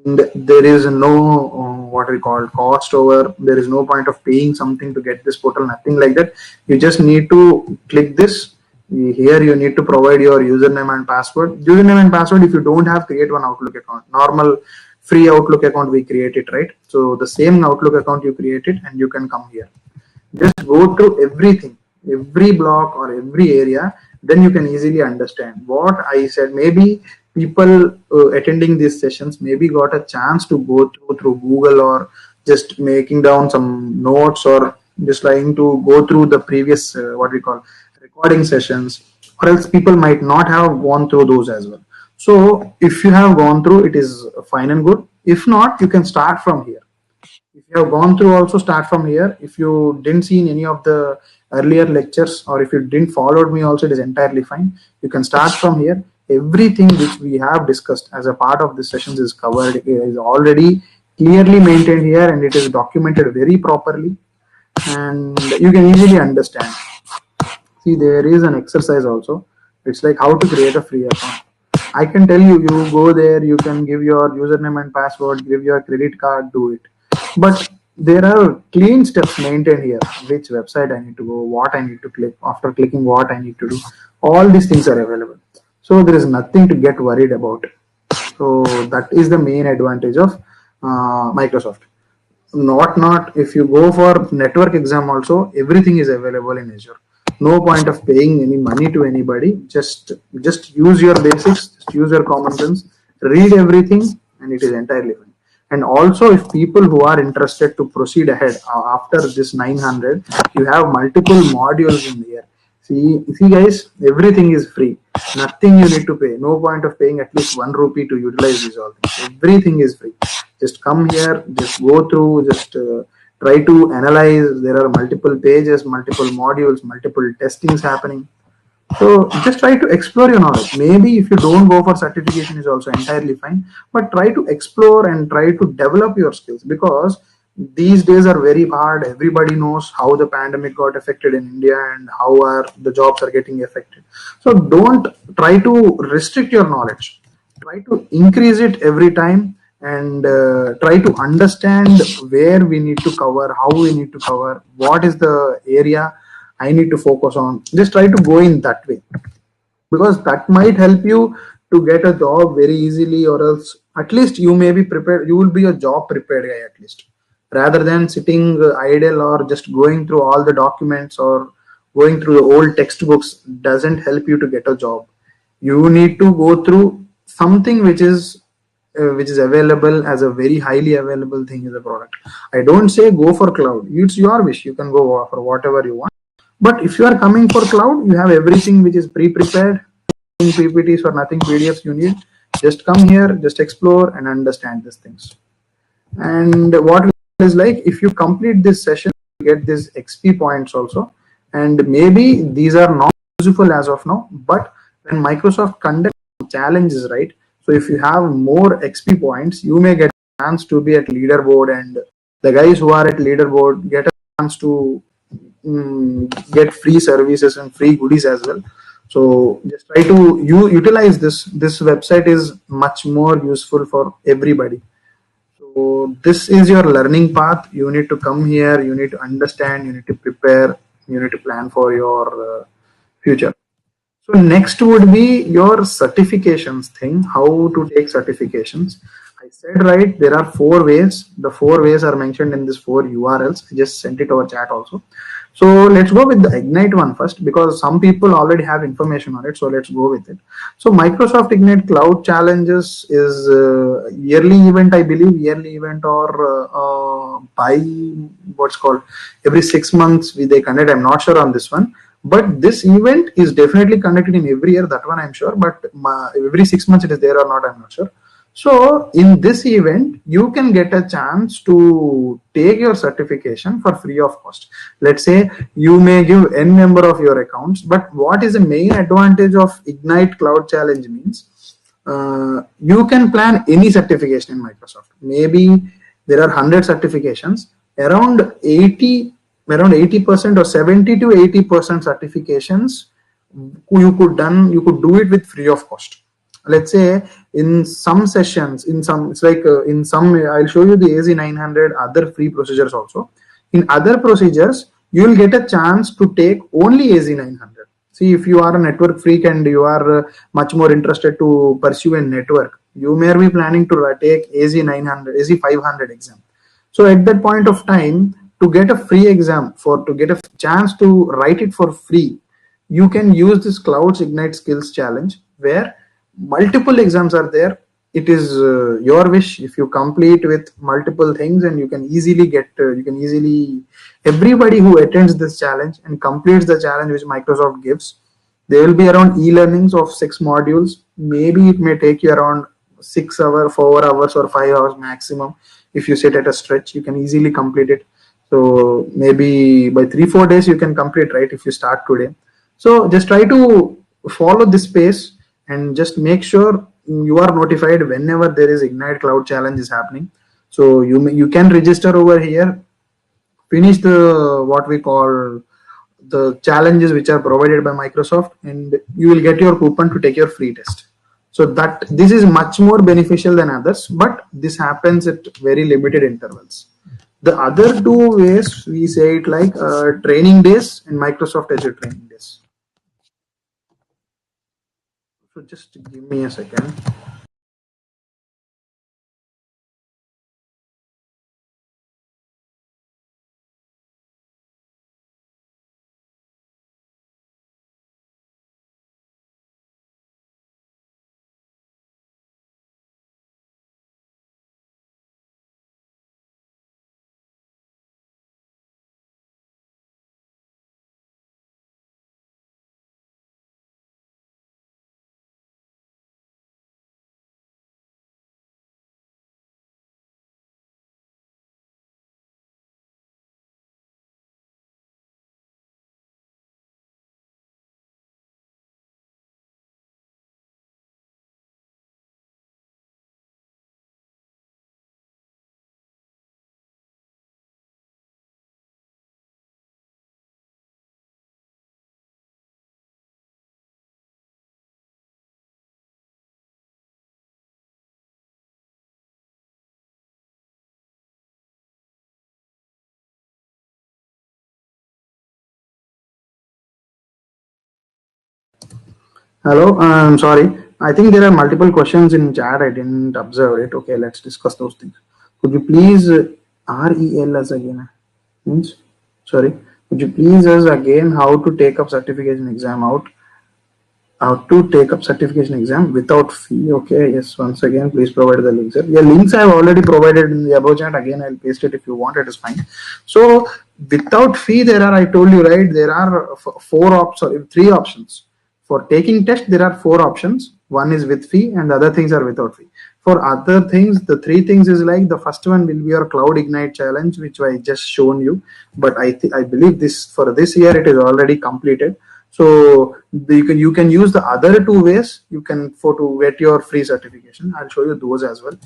A: And there is no what we call cost over. There is no point of paying something to get this portal. Nothing like that. You just need to click this. Here you need to provide your username and password. Username and password, if you don't have, create one Outlook account. Normal free Outlook account we create it, right? So the same Outlook account you create it and you can come here. Just go through everything, every block or every area. Then you can easily understand what I said. Maybe people attending these sessions maybe got a chance to go through Google or just making down some notes or just trying to go through the previous what we call recording sessions, or else people might not have gone through those as well. So if you have gone through, it is fine and good. If not, you can start from here. If you have gone through, also start from here. If you didn't see any of the earlier lectures or if you didn't follow me also, it is entirely fine. You can start from here. Everything which we have discussed as a part of this sessions is covered, is already clearly maintained here and it is documented very properly and you can easily understand. See, there is an exercise also. It's like how to create a free account. I can tell you, you go there, you can give your username and password, give your credit card, do it. But there are clean steps maintained here. Which website I need to go, what I need to click, after clicking what I need to do. All these things are available. So there is nothing to get worried about. So that is the main advantage of Microsoft. Not if you go for network exam also, everything is available in Azure. No point of paying any money to anybody. Just use your basics, just use your common sense, read everything, and it is entirely fine. And also, if people who are interested to proceed ahead after this 900, you have multiple modules in here. See guys, everything is free. Nothing you need to pay. No point of paying at least 1 rupee to utilize these all things. Everything is free. Just come here, just go through, just try to analyze. There are multiple pages, multiple modules, multiple testings happening. So just try to explore your knowledge. Maybe if you don't go for certification is also entirely fine, but try to explore and try to develop your skills, because these days are very hard. Everybody knows how the pandemic got affected in India and how are the jobs are getting affected. So don't try to restrict your knowledge. Try to increase it every time, and try to understand where we need to cover, how we need to cover, what is the area I need to focus on. Just try to go in that way, because that might help you to get a job very easily, or else at least you may be prepared. You will be a job prepared guy at least, rather than sitting idle or just going through all the documents or going through the old textbooks doesn't help you to get a job. You need to go through something which is available as a very highly available thing as a product. I don't say go for cloud. It's your wish. You can go for whatever you want. But if you are coming for cloud, you have everything which is pre-prepared, PPTs or nothing, PDFs you need. Just come here, just explore and understand these things. And what is like, if you complete this session, you get these XP points also. And maybe these are not useful as of now, but when Microsoft conducts challenges, right? So if you have more XP points, you may get a chance to be at leaderboard, and the guys who are at leaderboard get a chance to get free services and free goodies as well. So just try to utilize this. This website is much more useful for everybody. So this is your learning path. You need to come here. You need to understand. You need to prepare. You need to plan for your future. So next would be your certifications thing. How to take certifications. I said right. There are 4 ways. The 4 ways are mentioned in this 4 URLs. I just sent it over chat also. So let's go with the Ignite one first, because some people already have information on it. So let's go with it. So Microsoft Ignite Cloud Challenges is yearly event, I believe, yearly event, or by what's called every 6 months they conduct. I'm not sure on this one, but this event is definitely conducted in every year. That one I'm sure, but every 6 months it is there or not, I'm not sure. So in this event, you can get a chance to take your certification for free of cost. Let's say you may give n number of your accounts, but what is the main advantage of Ignite Cloud Challenge means, you can plan any certification in Microsoft. Maybe there are 100 certifications, around 80% or 70 to 80% certifications you could do it with free of cost. Let's say in some sessions, in some, it's like in some, I'll show you the AZ900 other free procedures also. In other procedures, you will get a chance to take only AZ900. See, if you are a network freak and you are much more interested to pursue a network, you may be planning to take AZ900, AZ500 exam. So at that point of time, to get a free exam, for to get a chance to write it for free, you can use this Clouds Ignite Skills Challenge, where multiple exams are there. It is your wish. If you complete with multiple things, and you can easily get, everybody who attends this challenge and completes the challenge which Microsoft gives, there will be around e-learnings of 6 modules. Maybe it may take you around 6 hours, 4 hours, or 5 hours maximum. If you sit at a stretch, you can easily complete it. So maybe by 3-4 days you can complete, right, if you start today. So just try to follow this pace, and just make sure you are notified whenever there is Ignite Cloud Challenge is happening. So you can register over here, finish the what we call the challenges which are provided by Microsoft, and you will get your coupon to take your free test. So that this is much more beneficial than others, but this happens at very limited intervals. The other 2 ways, we say it like training days and Microsoft Azure training days. So just give me a second. Hello, I'm sorry. I think there are multiple questions in chat. I didn't observe it. Okay, let's discuss those things. Could you please REL us again? Means sorry. Could you please us again how to take up certification exam out? How to take up certification exam without fee? Okay, yes. Once again, please provide the links. Yeah, links I have already provided in the above chat. Again, I'll paste it if you want. It is fine. So without fee, there are. I told you right. There are three options. For taking test, there are four options. One is with fee, and the other things are without fee. For other things, the three things is like the first one will be your Cloud Ignite challenge, which I just shown you. But I believe this for this year it is already completed. So you can use the other two ways you can for to get your free certification. I'll show you those as well.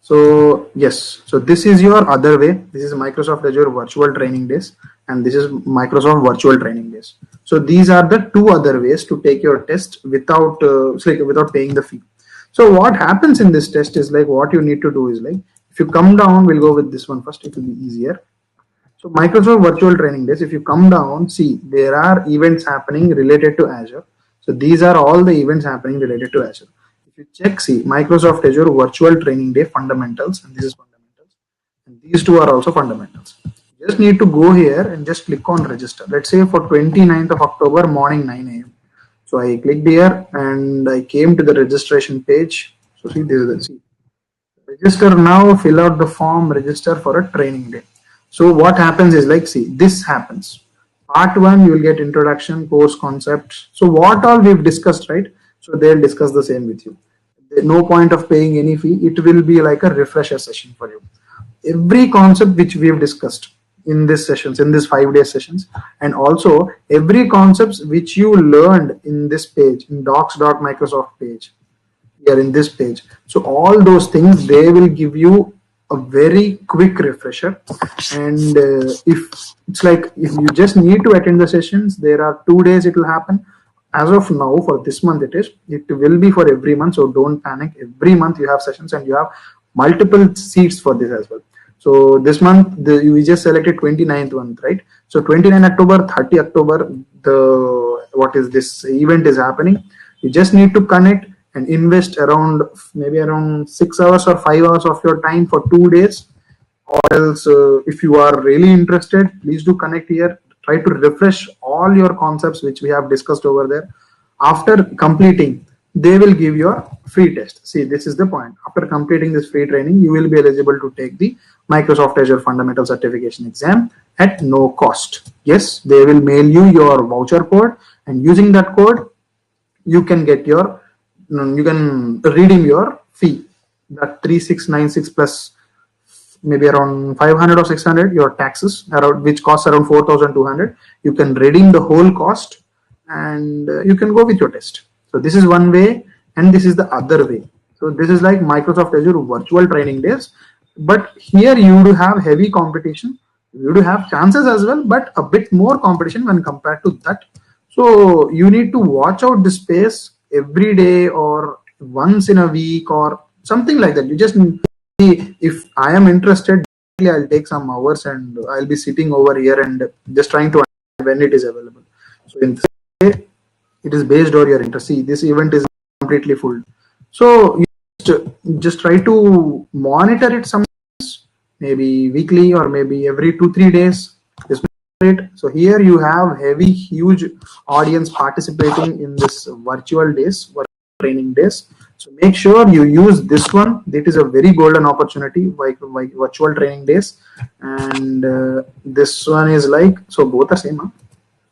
A: So yes, so this is your other way. This is Microsoft Azure Virtual Training Days, and this is Microsoft Virtual Training Days. So these are the two other ways to take your test without without paying the fee. So what happens in this test is like what you need to do is like if you come down, we'll go with this one first. It will be easier. So Microsoft Virtual Training Days, if you come down, see there are events happening related to Azure. So these are all the events happening related to Azure. If you check, see Microsoft Azure Virtual Training Day fundamentals, and this is fundamentals, and these two are also fundamentals. You just need to go here and just click on register. Let's say for 29th of October morning 9 a.m. So I clicked here and I came to the registration page. So see this is the see. Register now, fill out the form, register for a training day. So what happens is like, see, this happens. Part one, you will get introduction, course concepts. So what all we've discussed, right? So they'll discuss the same with you. No point of paying any fee. It will be like a refresher session for you. Every concept which we've discussed in this sessions, in this 5-day sessions, and also every concepts which you learned in this page, in docs.microsoft page, here in this page. So all those things, they will give you a very quick refresher. And if it's like if you just need to attend the sessions, there are 2 days it will happen. As of now, for this month it will be for every month, so don't panic. Every month you have sessions and you have multiple seats for this as well. So this month we just selected 29th month, right? So 29 October, 30 October, the what is this event is happening. You just need to connect and invest around maybe around 6 hours or 5 hours of your time for 2 days. Or else if you are really interested, please do connect here. Try to refresh all your concepts which we have discussed over there. After completing, they will give you a free test. See, this is the point. After completing this free training, you will be eligible to take the Microsoft Azure Fundamental Certification exam at no cost. Yes, they will mail you your voucher code, and using that code you can get your you can redeem your fee, that 3696 plus maybe around 500 or 600 your taxes, around which costs around 4200. You can redeem the whole cost and you can go with your test. So this is one way, and this is the other way. So this is like Microsoft Azure Virtual Training Days, but here you do have heavy competition. You do have chances as well, but a bit more competition when compared to that. So you need to watch out the space every day or once in a week or something like that. You just see, if I am interested, I'll take some hours and I'll be sitting over here and just trying to understand when it is available. So in this way, it is based on your interest. See, this event is completely full. So you just try to monitor it sometimes, maybe weekly or maybe every 2-3 days. So here you have heavy, huge audience participating in this virtual training days. So make sure you use this one. It is a very golden opportunity, like virtual training days, and this one is like, so both are same, huh?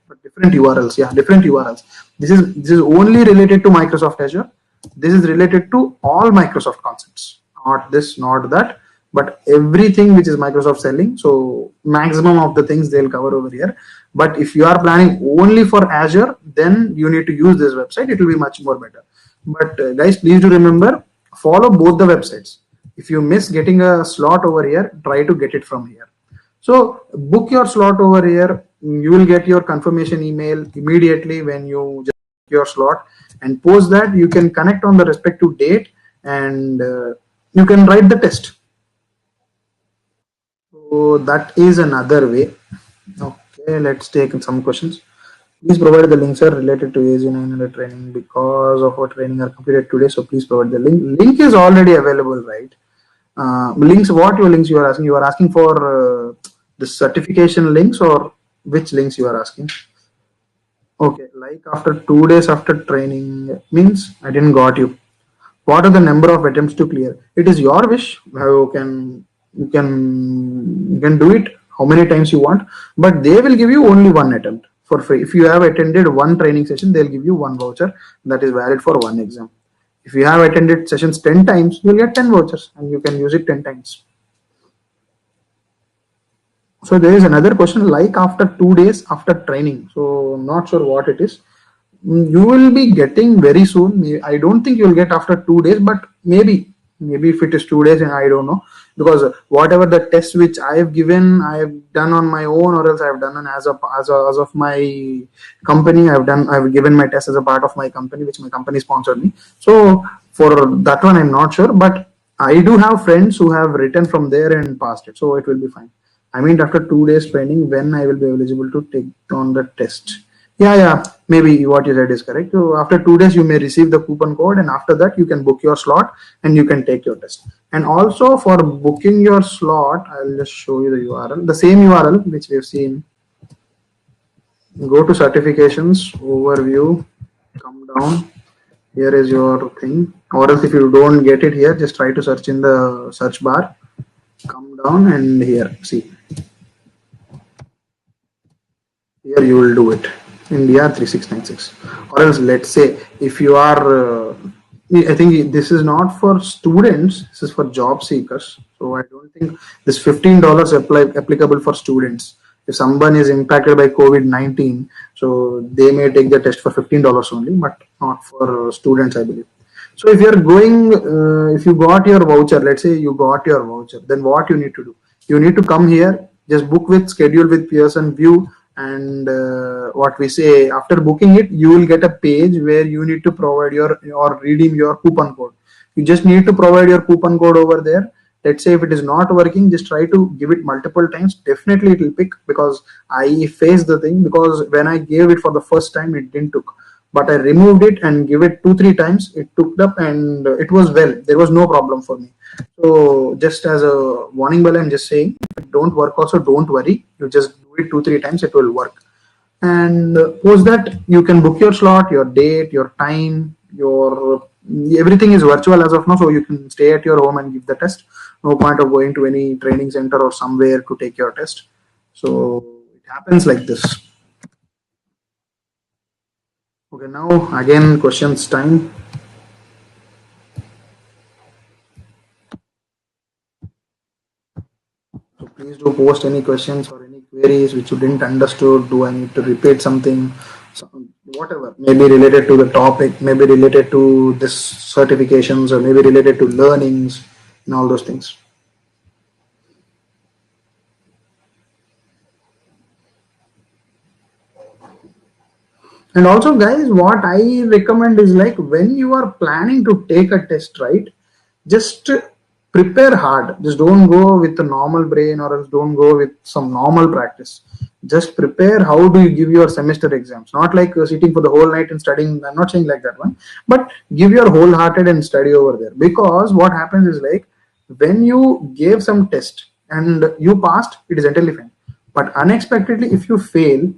A: But different URLs. Yeah, different URLs. This is only related to Microsoft Azure. This is related to all Microsoft concepts, not this, not that, but everything which is Microsoft selling. So maximum of the things they'll cover over here. But if you are planning only for Azure, then you need to use this website. It will be much more better. But guys, please do remember, follow both the websites. If you miss getting a slot over here, try to get it from here. So book your slot over here. You will get your confirmation email immediately when you just book your slot, and post that you can connect on the respective date and you can write the test. So that is another way. Okay. Okay, let's take some questions. Please provide the links are related to AZ900 training because of our training are completed today. So please provide the link. Link is already available, right? Links. What your links you are asking? You are asking for the certification links or which links you are asking? Okay, like after 2 days after training means I didn't got you. What are the number of attempts to clear? It is your wish. You can do it how many times you want, but they will give you only one attempt for free. If you have attended one training session, they'll give you one voucher that is valid for one exam. If you have attended sessions 10 times, you'll get 10 vouchers and you can use it 10 times. So there is another question like after 2 days after training. So not sure what it is. You will be getting very soon. I don't think you'll get after 2 days, but maybe if it is 2 days, and I don't know, because whatever the test which I have given, I have done on my own, or else I have done as of my company. I've given my test as a part of my company, which my company sponsored me. So for that one, I'm not sure, but I do have friends who have written from there and passed it, so it will be fine. I mean, after 2 days training, when I will be eligible to take on the test. Yeah, maybe what you said is correct. So after 2 days, you may receive the coupon code, and after that, you can book your slot and you can take your test. And also for booking your slot, I'll just show you the URL, the same URL which we've seen. Go to certifications, overview, come down. Here is your thing. Or else if you don't get it here, just try to search in the search bar. Come down and here, see. Here you will do it in DR 3696. Or else, let's say if you are, I think this is not for students, this is for job seekers. So I don't think this $15 applicable for students. If someone is impacted by COVID-19, so they may take the test for $15 only, but not for students, I believe. So if you're going, if you got your voucher, let's say you got your voucher, then what you need to do? You need to come here, just book with schedule with Pearson View, and what we say, after booking it, you will get a page where you need to provide your or redeem your coupon code. You just need to provide your coupon code over there. Let's say if it is not working, just try to give it multiple times. Definitely it will pick, because I faced the thing, because when I gave it for the first time, it didn't took. But I removed it and give it 2-3 times. It took up and it was well. There was no problem for me. So just as a warning bell, I'm just saying, if it don't work also, don't worry. You just do it 2-3 times, it will work. And post that, you can book your slot, your date, your time, your everything is virtual as of now. So you can stay at your home and give the test. No point of going to any training center or somewhere to take your test. So it happens like this. Okay, now again questions time. So please do post any questions or any queries which you didn't understood. Do I need to repeat something? Whatever, maybe related to the topic, maybe related to this certifications, or maybe related to learnings and all those things. And also, guys, what I recommend is, like, when you are planning to take a test, right, just prepare hard. Just don't go with a normal brain, or else don't go with some normal practice. Just prepare. How do you give your semester exams? Not like sitting for the whole night and studying. I'm not saying like that one, but give your wholehearted and study over there. Because what happens is, like, when you gave some test and you passed, it is entirely fine. But unexpectedly, if you fail,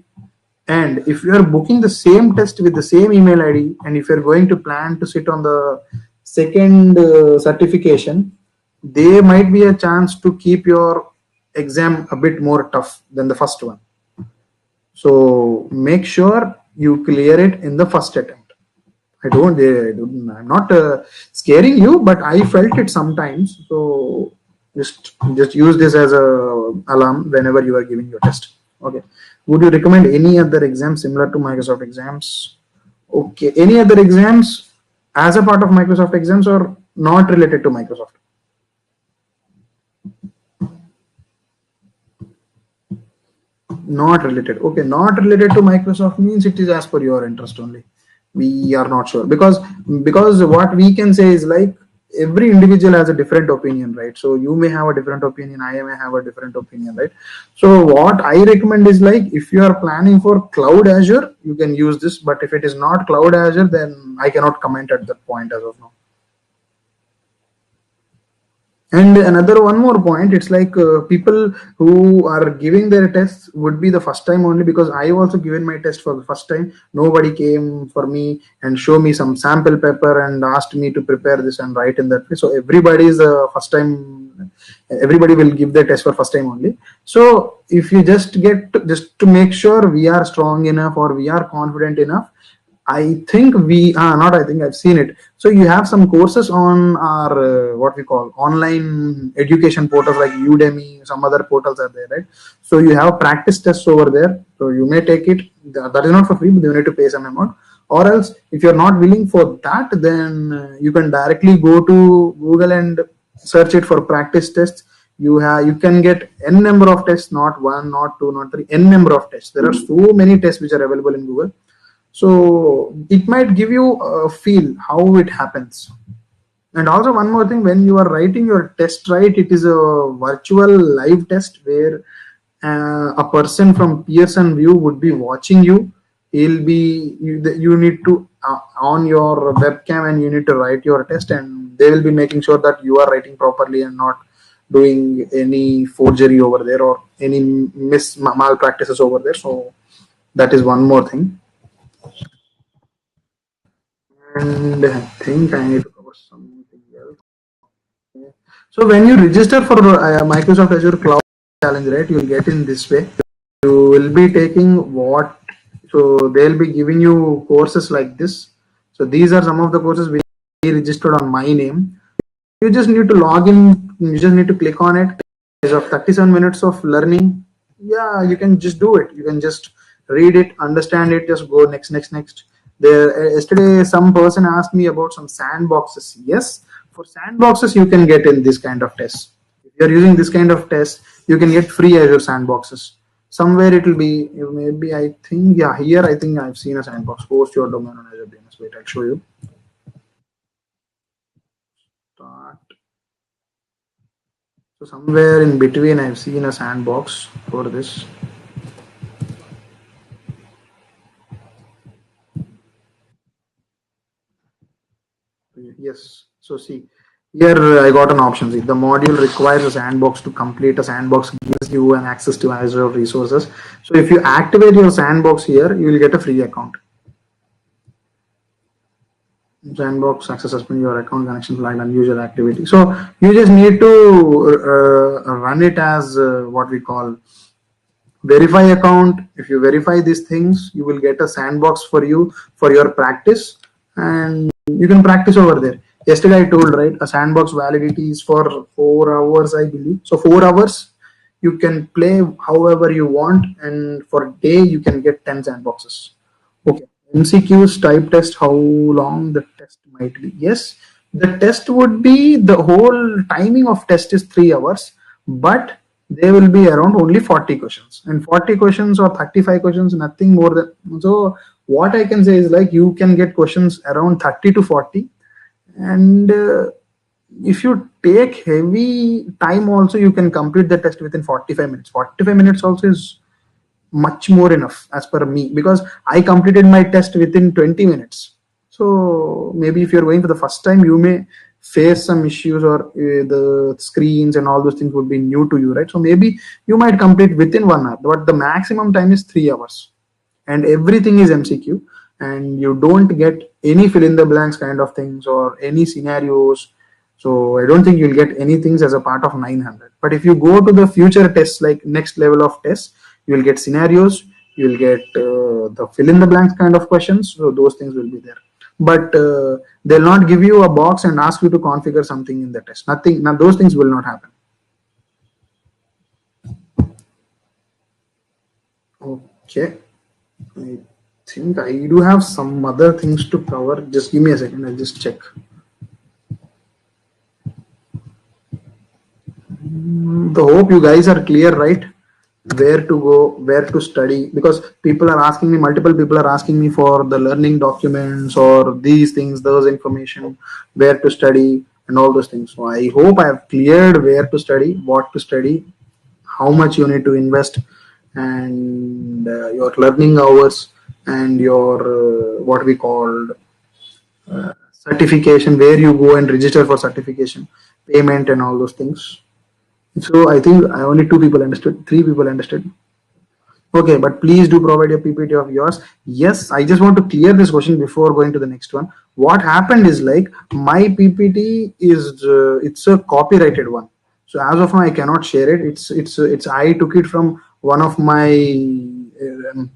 A: and if you are booking the same test with the same email ID, and if you're going to plan to sit on the second certification, there might be a chance to keep your exam a bit more tough than the first one. So make sure you clear it in the first attempt. I'm not scaring you, but I felt it sometimes. So just use this as a alarm whenever you are giving your test. Okay. Would you recommend any other exam similar to Microsoft exams? Okay. Any other exams as a part of Microsoft exams or not related to Microsoft? Not related. Okay. Not related to Microsoft means it is as per your interest only. We are not sure, because what we can say is, like, every individual has a different opinion, right? So you may have a different opinion, I may have a different opinion, right? So what I recommend is, like, if you are planning for cloud Azure, you can use this, but if it is not cloud Azure, then I cannot comment at that point as of now. And another one more point, it's like people who are giving their tests would be the first time only, because I also given my test for the first time. Nobody came for me and show me some sample paper and asked me to prepare this and write in that way. So everybody is first time. Everybody will give their test for first time only. So if you just just to make sure we are strong enough or we are confident enough, I think we not I think I've seen it. So you have some courses on our what we call online education portals like Udemy, some other portals are there, right? So you have practice tests over there. So you may take it. That is not for free, but you need to pay some amount. Or else, if you're not willing for that, then you can directly go to Google and search it for practice tests. You can get n number of tests, not one, not two, not three, n number of tests. There are so many tests which are available in Google. So it might give you a feel how it happens. And also one more thing, when you are writing your test, right, it is a virtual live test where a person from Pearson view would be watching you. He'll be you need to on your webcam and you need to write your test, and they will be making sure that you are writing properly and not doing any forgery over there or any malpractices over there. So that is one more thing. And I think I need to cover something else. So when you register for Microsoft Azure Cloud Challenge, right, you will get in this way. You will be taking what? So they'll be giving you courses like this. So these are some of the courses we registered on my name. You just need to log in. You just need to click on it. There's of 37 minutes of learning. Yeah, you can just do it. You can just read it, understand it, just go next, next, next. There, yesterday some person asked me about some sandboxes. Yes, for sandboxes you can get in this kind of tests. If you're using this kind of tests, you can get free Azure sandboxes. Somewhere it will be, maybe I think, yeah, here I think I've seen a sandbox. Post your domain on Azure DNS. Wait, I'll show you. Start. So somewhere in between I've seen a sandbox for this. Yes. So see, here I got an option. See, the module requires a sandbox to complete. A sandbox gives you an access to Azure resources. So if you activate your sandbox here, you will get a free account. Sandbox access suspend your account connection flagged unusual activity. So you just need to run it as what we call verify account. If you verify these things, you will get a sandbox for you for your practice, and you can practice over there. Yesterday I told, right, a sandbox validity is for 4 hours, I believe. So 4 hours you can play however you want, and for day you can get 10 sandboxes. Okay. MCQs type test, how long the test might be? Yes, the test would be, the whole timing of test is 3 hours, but they will be around only 40 questions, and 40 questions or 35 questions, nothing more than. So what I can say is, like, you can get questions around 30 to 40, and if you take heavy time also, you can complete the test within 45 minutes. 45 minutes also is much more enough as per me, because I completed my test within 20 minutes. So maybe if you're going for the first time, you may face some issues, or the screens and all those things would be new to you, right? So maybe you might complete within 1 hour, but the maximum time is 3 hours, and everything is MCQ, and you don't get any fill in the blanks kind of things or any scenarios. So I don't think you'll get any things as a part of 900. But if you go to the future tests, like next level of tests, you will get scenarios, you will get the fill in the blanks kind of questions. So those things will be there, but they'll not give you a box and ask you to configure something in the test. Nothing. Now those things will not happen. Okay, I think I do have some other things to cover. Just give me a second, I'll just check. The hope you guys are clear, right? Where to go, where to study, because people are asking me, multiple people are asking me for the learning documents or these things, those information, where to study. and all those things. So I hope I have cleared where to study, what to study, how much you need to invest, and your learning hours, and your what we call certification, where you go and register for certification, payment, and all those things. So I think I only two people understood, three people understood. Okay, but please do provide a PPT of yours. Yes, I just want to clear this question before going to the next one. What happened is like my PPT is it's a copyrighted one. So as of now, I cannot share it. It's I took it from one of my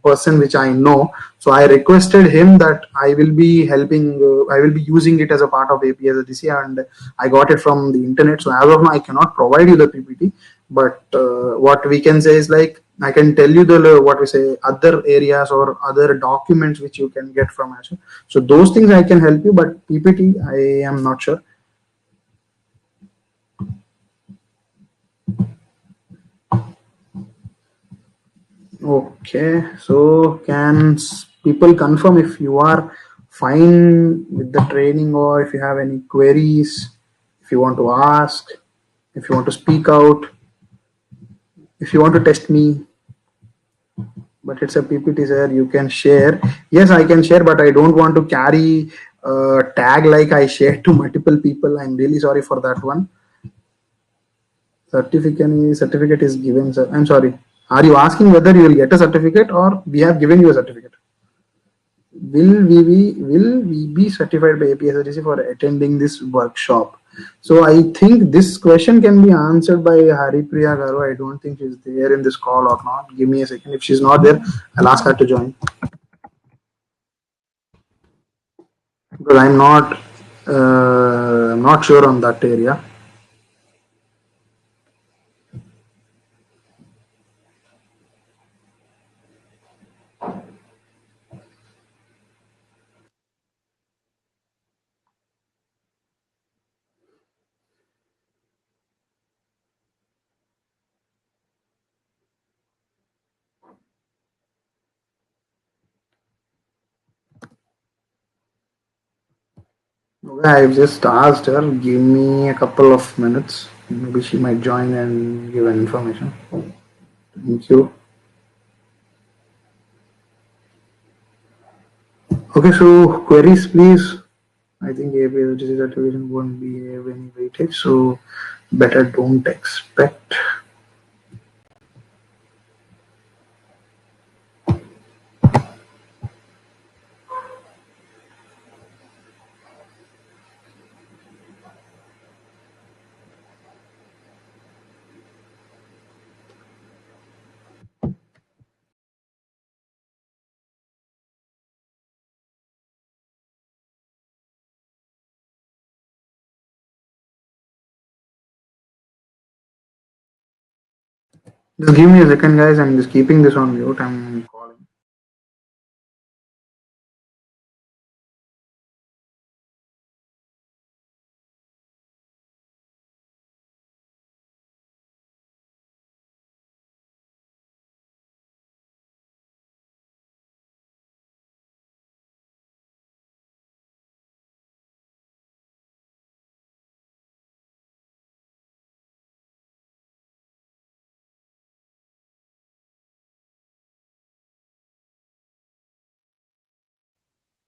A: person which I know. So I requested him that I will be helping. I will be using it as a part of APSSDC, and I got it from the internet. So as of now, I cannot provide you the PPT. But what we can say is like I can tell you the what we say other areas or other documents which you can get from Azure. So those things I can help you, but PPT I am not sure. Okay, so can people confirm if you are fine with the training, or if you have any queries, if you want to ask, if you want to speak out, if you want to test me? But it's a PPT, sir. You can share. Yes, I can share, but I don't want to carry a tag like I shared to multiple people. I'm really sorry for that one. Certificate is given, sir. I'm sorry. Are you asking whether you will get a certificate or we have given you a certificate? Will we be certified by APSSDC for attending this workshop? So I think this question can be answered by Haripriya Garu. I don't think she's there in this call or not. Give me a second. If she's not there, I'll ask her to join. Because I'm not sure on that area. Okay, I've just asked her. Give me a couple of minutes. Maybe she might join and give an information. Thank you. Okay, so queries, please. I think APSSDC certification won't be have any weightage, so better don't expect. Just give me a second, guys. I'm just keeping this on mute. I'm calling.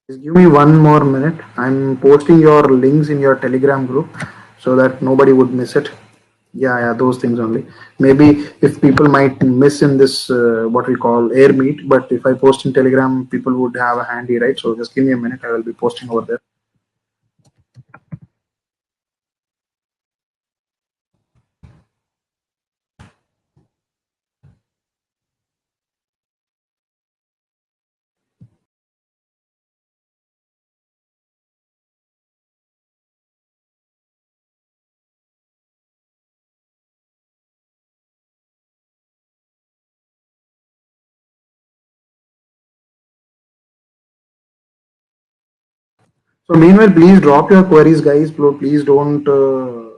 A: Just give me one more minute. I'm posting your links in your Telegram group so that nobody would miss it. Yeah, those things only. Maybe if people might miss in this what we call air meet, but if I post in Telegram, people would have a handy, right? So just give me a minute. I will be posting over there. So meanwhile, please drop your queries, guys. Please don't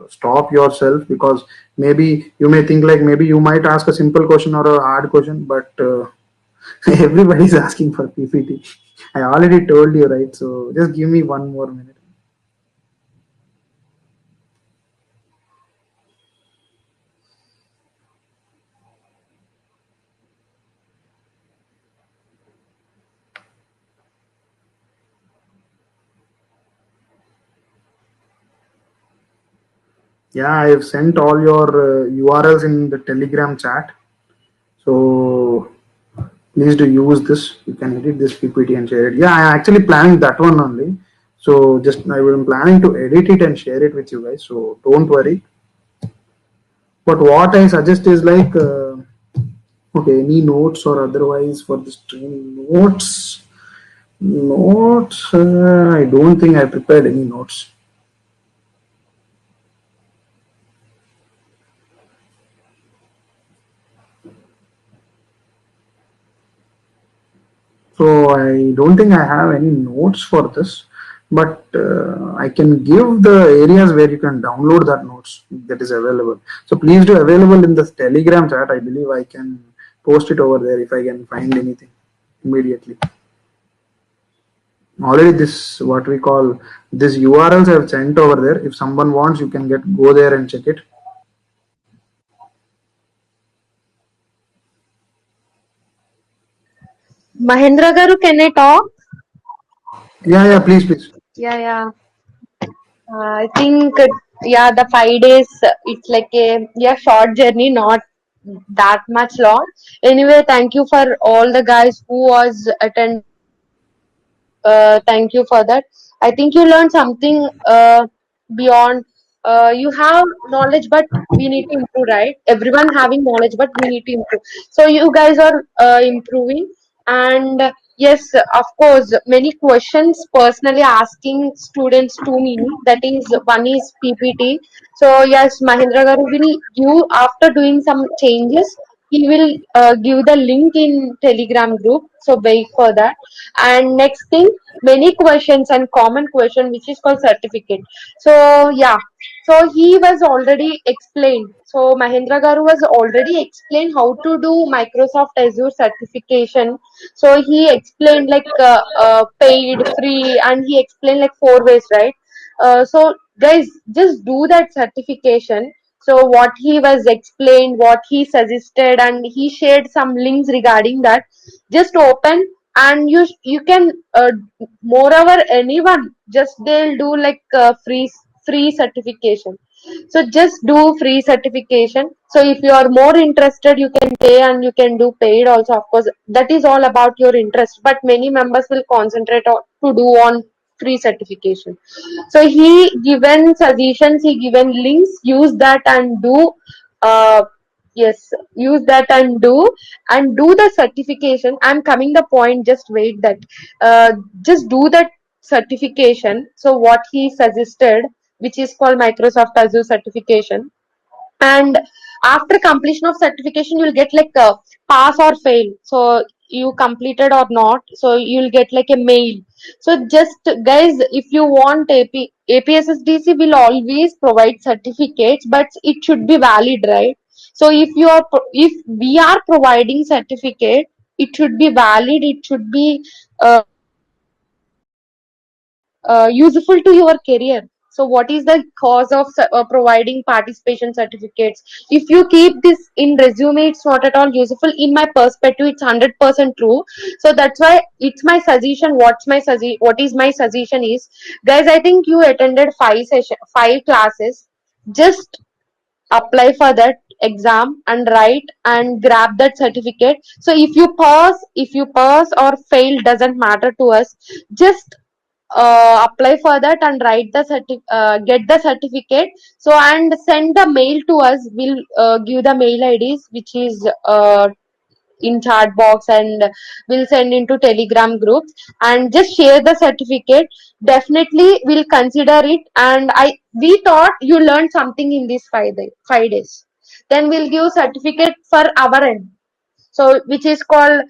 A: stop yourself, because maybe you may think like maybe you might ask a simple question or a hard question, but everybody's asking for PPT. I already told you, right? So just give me one more minute. Yeah, I've sent all your URLs in the Telegram chat. So please do use this. You can edit this PPT and share it. Yeah, I'm actually planning that one only. So just I am planning to edit it and share it with you guys. So don't worry. But what I suggest is like, okay, any notes or otherwise for this training notes. Notes. I don't think I prepared any notes. So I don't think I have any notes for this, but I can give the areas where you can download that notes that is available. So please do available in the Telegram chat. I believe I can post it over there if I can find anything immediately. Already this what we call this URLs I have sent over there. If someone wants, you can go there and check it.
B: Mahendra Garu, can I talk?
A: Yeah, please, please.
B: Yeah. I think, yeah, the 5 days, it's like a short journey, not that much long. Anyway, thank you for all the guys who was attend. Thank you for that. I think you learned something beyond. You have knowledge, but we need to improve, right? Everyone having knowledge, but we need to improve. So you guys are improving, and yes, of course, many questions personally asking students to me. That is, one is PPT. So yes, Mahendra Garu will give after doing some changes. He will give the link in Telegram group. So wait for that. And next thing, many questions and common question which is called certificate. So yeah, so he was already explained. So Mahendra Garu was already explained how to do Microsoft Azure certification. So he explained like paid, free, and he explained like 4 ways, right? So guys, just do that certification. So what he was explained, what he suggested, and he shared some links regarding that. Just open, and you can moreover anyone just they'll do like free certification. So just do free certification. So if you are more interested, you can pay, and you can do paid also, of course. That is all about your interest, but many members will concentrate on to do on free certification. So he given suggestions, he given links, use that and do uh, yes, use that and do the certification. I'm coming the point, just wait that. Just do that certification. So what he suggested, which is called Microsoft Azure certification, and after completion of certification you'll get like a pass or fail. So you completed or not, so you'll get like a mail. So just guys, if you want APSSDC will always provide certificates, but it should be valid, right? So if we are providing certificate, it should be valid, it should be uh, useful to your career. So what is the cause of providing participation certificates? If you keep this in resume, it's not at all useful. In my perspective, it's 100% true. So that's why it's my suggestion. What is my suggestion is, guys, I think you attended 5 classes. Just apply for that exam and write and grab that certificate. So if you pass or fail, doesn't matter to us. Just apply for that and get the certificate. So and send the mail to us. We'll give the mail IDs, which is in chat box, and we'll send into Telegram groups, and just share the certificate. Definitely we'll consider it. And we thought you learned something in these 5 days. Then we'll give certificate for our end, so which is called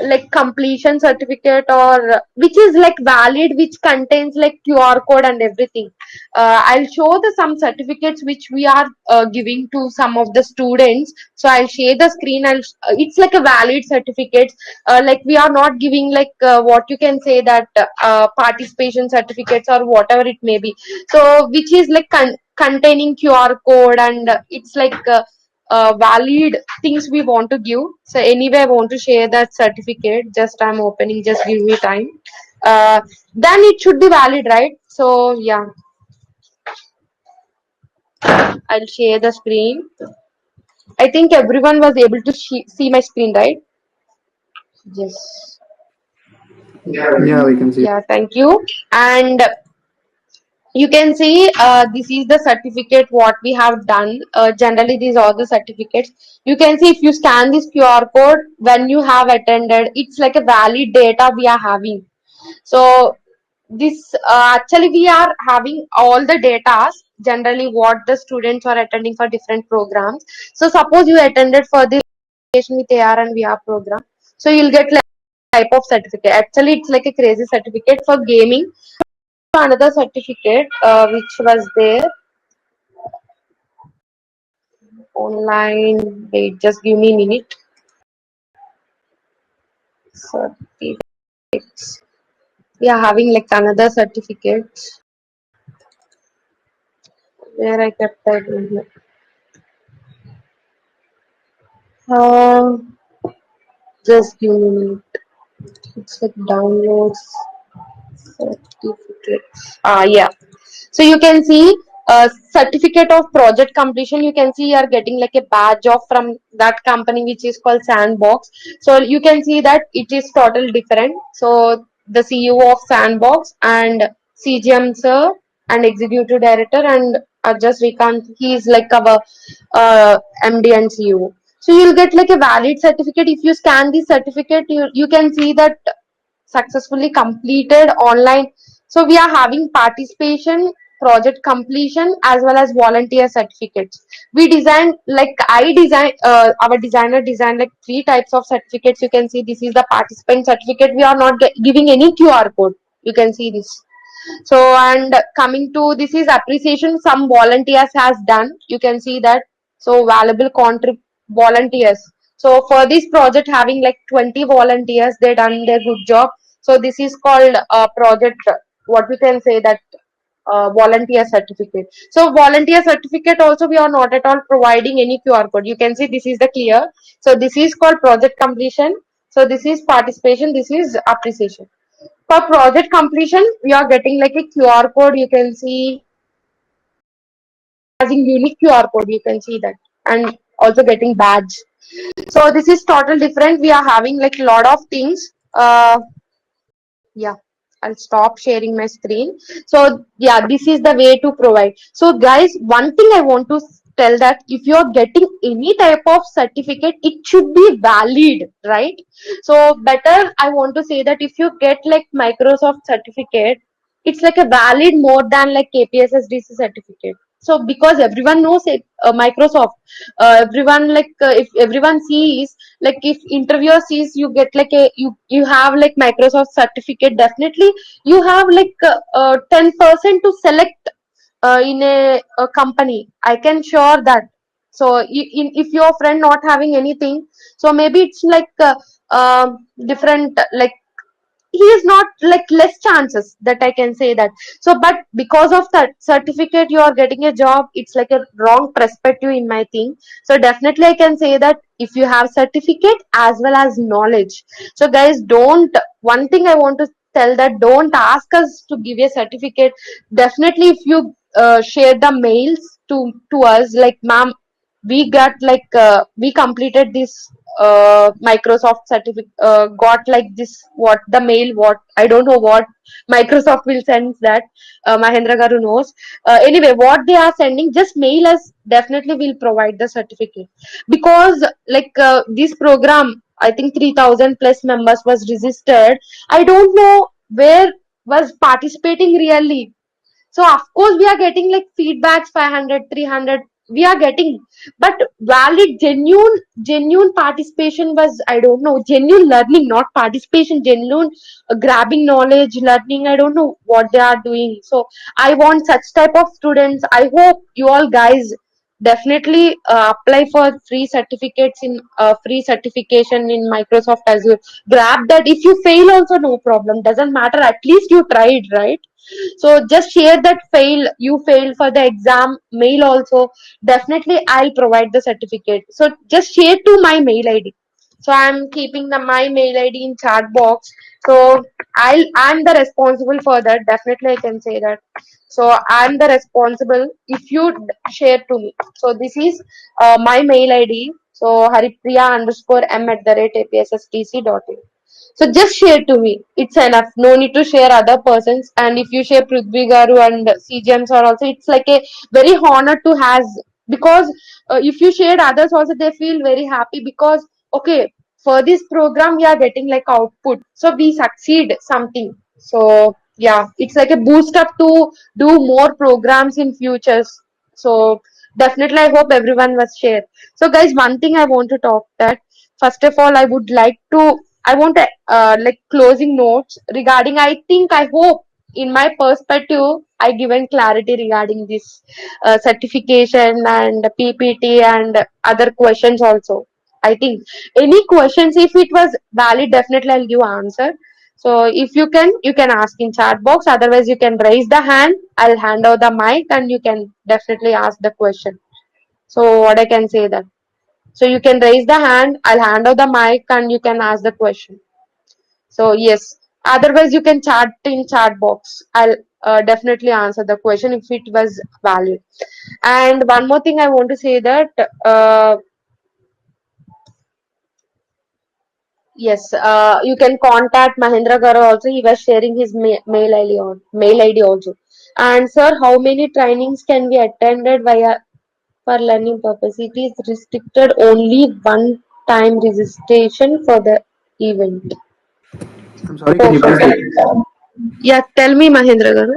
B: like completion certificate, or which is like valid, which contains like QR code and everything. I'll show the some certificates which we are giving to some of the students. So I'll share the screen. It's like a valid certificate. Like we are not giving like what you can say that participation certificates or whatever it may be. So which is like containing QR code, and it's like valid things we want to give. So anyway, I want to share that certificate. Just I'm opening. Just give me time. Then it should be valid, right? So yeah. I'll share the screen. I think everyone was able to see my screen, right? Yes.
A: Yeah, we can see.
B: Yeah, thank you. And you can see this is the certificate what we have done. Generally, these are the certificates. You can see if you scan this QR code when you have attended, it's like a valid data we are having. So this actually we are having all the data generally what the students are attending for different programs. So suppose you attended for this with AR and VR program, so you'll get like type of certificate. Actually, it's like a crazy certificate for gaming. Another certificate which was there online. Wait, just give me a minute. Certificates. We are having like another certificate where I kept that in here. Just give me a minute. It's like downloads certificate. Yeah. So you can see certificate of project completion. You can see you are getting like a badge of from that company which is called Sandbox. So you can see that it is totally different. So the CEO of Sandbox and CGM sir and executive director and Ajay Srikanth, he is like our MD and CEO. So you'll get like a valid certificate. If you scan this certificate, you can see that successfully completed online. So we are having participation, project completion, as well as volunteer certificates. We designed like I designed our designer designed like three types of certificates. You can see this is the participant certificate. We are not giving any QR code. You can see this. So and coming to this is appreciation some volunteers has done. You can see that. So valuable volunteers. So for this project having like 20 volunteers, they done their good job. So this is called project, what we can say that volunteer certificate. So volunteer certificate also we are not at all providing any QR code. You can see this is the clear. So this is called project completion. So this is participation. This is appreciation. For project completion, we are getting like a QR code. You can see having unique QR code. You can see that, and also getting badge. So this is total different. We are having like a lot of things. Yeah, I'll stop sharing my screen. So yeah, this is the way to provide. So guys, one thing I want to tell that if you're getting any type of certificate, it should be valid, right? So better I want to say that if you get like Microsoft certificate, it's like a valid more than like APSSDC certificate. So because everyone knows it, Microsoft, everyone like if everyone sees like if interviewer sees you get like a you have like Microsoft certificate, definitely you have like 10% to select in a company. I can sure that. So if your friend not having anything, so maybe it's like different like he is not like less chances that I can say that. So but because of that certificate you are getting a job, it's like a wrong perspective in my thing. So definitely I can say that if you have certificate as well as knowledge, so guys don't, one thing I want to tell that don't ask us to give a certificate. Definitely if you share the mails to us like ma'am, we got like we completed this Microsoft certificate, got like this what the mail what I don't know what Microsoft will send that, Mahendra Garu knows. Anyway, what they are sending, just mail us. Definitely we'll provide the certificate because like this program, I think 3,000 plus members was registered. I don't know where was participating really. So of course we are getting like feedbacks 500, 300. We are getting, but valid, genuine participation was, I don't know, genuine learning, not participation, genuine grabbing knowledge, learning. I don't know what they are doing. So I want such type of students. I hope you all guys definitely apply for free certificates in free certification in Microsoft Azure. Grab that. If you fail also no problem, doesn't matter, at least you tried, right? So just share that fail, you failed for the exam mail also. Definitely I'll provide the certificate. So just share to my mail ID. So I'm keeping the my mail ID in chat box. So I'm the responsible for that. Definitely, I can say that. So I'm the responsible if you share to me. So this is my mail ID. So haripriya_m@apsstc.in. So just share to me. It's enough. No need to share other persons. And if you share Prithvi Garu and CGMs are also, it's like a very honor to has, because if you shared others also, they feel very happy because okay, for this program we are getting like output, so we succeed something. So yeah, it's like a boost up to do more programs in futures. So definitely, I hope everyone was shared. So guys, one thing I want to talk that first of all, I want to like closing notes regarding. I hope in my perspective, I given clarity regarding this certification and PPT and other questions also. I think any questions, if it was valid, definitely I'll give answer. So if you can ask in chat box. Otherwise, you can raise the hand. I'll hand over the mic and you can definitely ask the question. So what I can say that. So you can raise the hand. I'll hand over the mic and you can ask the question. So yes. Otherwise, you can chat in chat box. I'll definitely answer the question if it was valid. And one more thing I want to say that yes, you can contact Mahendra Garu also. He was sharing his mail ID also. And sir, how many trainings can be attended via for learning purpose? It is restricted only one time registration for the event.
A: I'm sorry, can you
B: Okay.
A: please repeat?
B: Yeah, tell me, Mahendra Garu.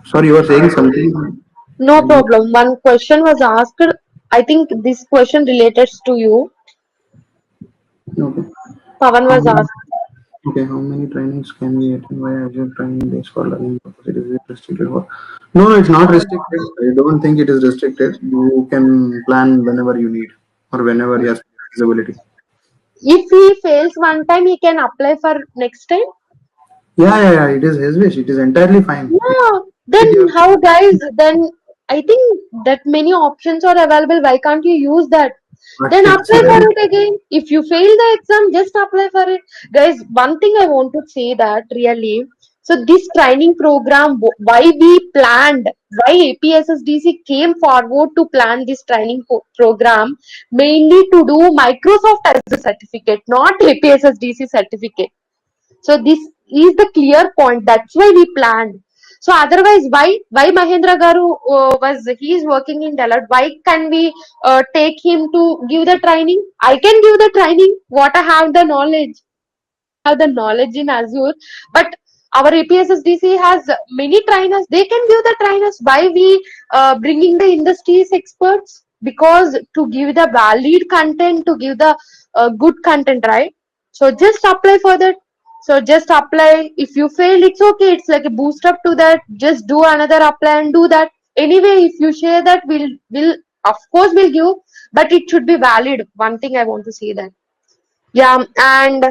A: Sorry, you were saying something.
B: No
A: Can you?
B: problem. One question was asked. I think this question related to you.
A: Okay.
B: Pavan
A: How
B: was
A: many,
B: asked.
A: okay, how many trainings can we attend via Azure training days for learning purpose? It is restricted for. No, no, it's not restricted. I don't think it is restricted. You can plan whenever you need or whenever you have feasibility.
B: If he fails one time, he can apply for next time.
A: Yeah, yeah, yeah. It is his wish. It is entirely fine.
B: Yeah,
A: With
B: then
A: your
B: how guys? Then I think that many options are available. Why can't you use that?
A: but
B: Then
A: it's
B: apply for it again. If you fail the exam, just apply for it. Guys, one thing I want to say that really. So this training program, why we planned, why APSSDC came forward to plan this training program, mainly to do Microsoft Azure certificate, not APSSDC certificate. So this is the clear point. That's why we planned. So otherwise, why Mahendra Garu was he is working in Deloitte? Why can we take him to give the training? I can give the training. What I have the knowledge, have the knowledge in Azure, but our APSSDC has many trainers. They can give the trainers. Why we bringing the industry's experts? Because to give the valid content, to give the good content, right? So just apply for that. So just apply. If you fail, it's okay. It's like a boost up to that. Just do another apply and do that. Anyway, if you share that, will of course we'll give, but it should be valid. One thing I want to say that. Yeah, and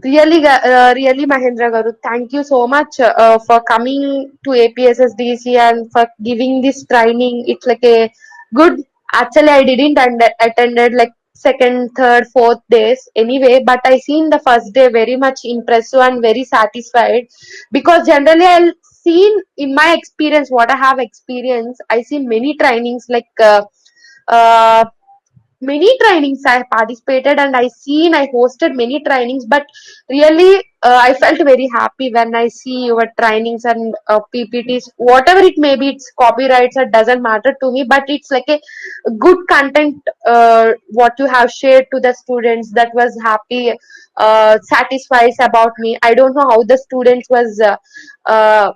B: really, Mahendra Garu, thank you so much for coming to APSSDC and for giving this training. It's like a good. Actually, I didn't attended like second, third, fourth days anyway, but I seen the first day very much impressive and very satisfied because generally I'll seen in my experience what I have experienced. I seen many trainings like. Uh, Many trainings I participated and I hosted many trainings, but really I felt very happy when I see your trainings and PPTs, whatever it may be. It's copyrights, it doesn't matter to me, but it's like a good content what you have shared to the students. That was happy, satisfies about me. I don't know how the students was uh,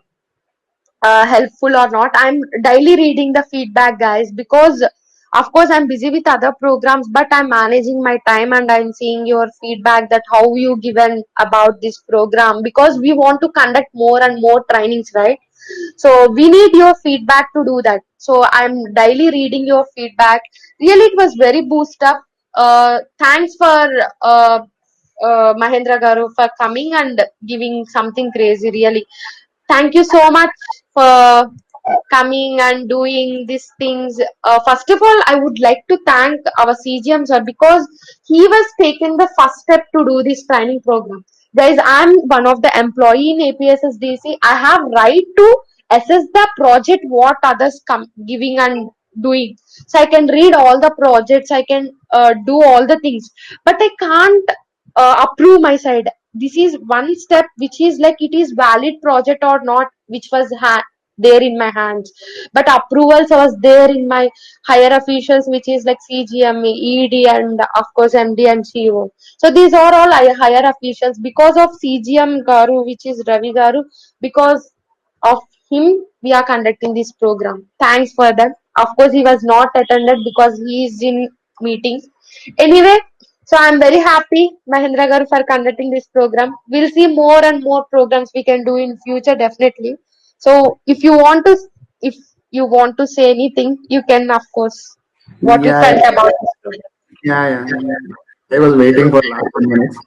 B: helpful or not. I'm daily reading the feedback, guys, because of course I'm busy with other programs, but I'm managing my time and I'm seeing your feedback that how you given about this program, because we want to conduct more and more trainings, right? So we need your feedback to do that. So I'm daily reading your feedback. Really, it was very boost up. Thanks for Mahendra Garu for coming and giving something crazy. Really, thank you so much for coming and doing these things. First of all, I would like to thank our CGM sir because he was taking the first step to do this training program. Guys, I'm one of the employee in APSSDC. I have right to assess the project what others come giving and doing. So I can read all the projects, I can do all the things, but I can't approve my side. This is one step which is like it is valid project or not, which was there in my hands. But approvals was there in my higher officials, which is like CGM, ED, and of course MD and CEO. So these are all higher officials. Because of CGM Garu, which is Ravi Garu, because of him, we are conducting this program. Thanks for that. Of course, he was not attended because he is in meetings. Anyway, so I'm very happy, Mahendra Garu, for conducting this program. We'll see more and more programs we can do in future, definitely. So if you want to say anything, you can, of course. What you
A: Yeah,
B: felt about this program?
A: yeah, yeah. I was waiting for last 10 minutes.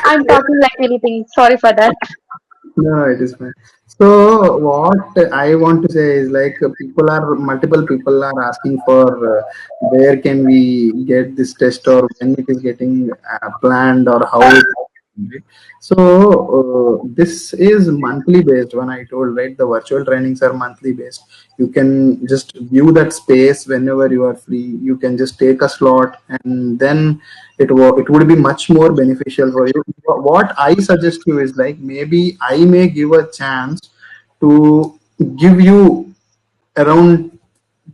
B: I'm talking like anything. Sorry for that.
A: No, it is fine. So what I want to say is like multiple people are asking for where can we get this test or when it is getting planned or how it. So this is monthly based. When I told right, the virtual trainings are monthly based. You can just view that space whenever you are free. You can just take a slot and then it would be much more beneficial for you. What I suggest you is like maybe I may give a chance to give you around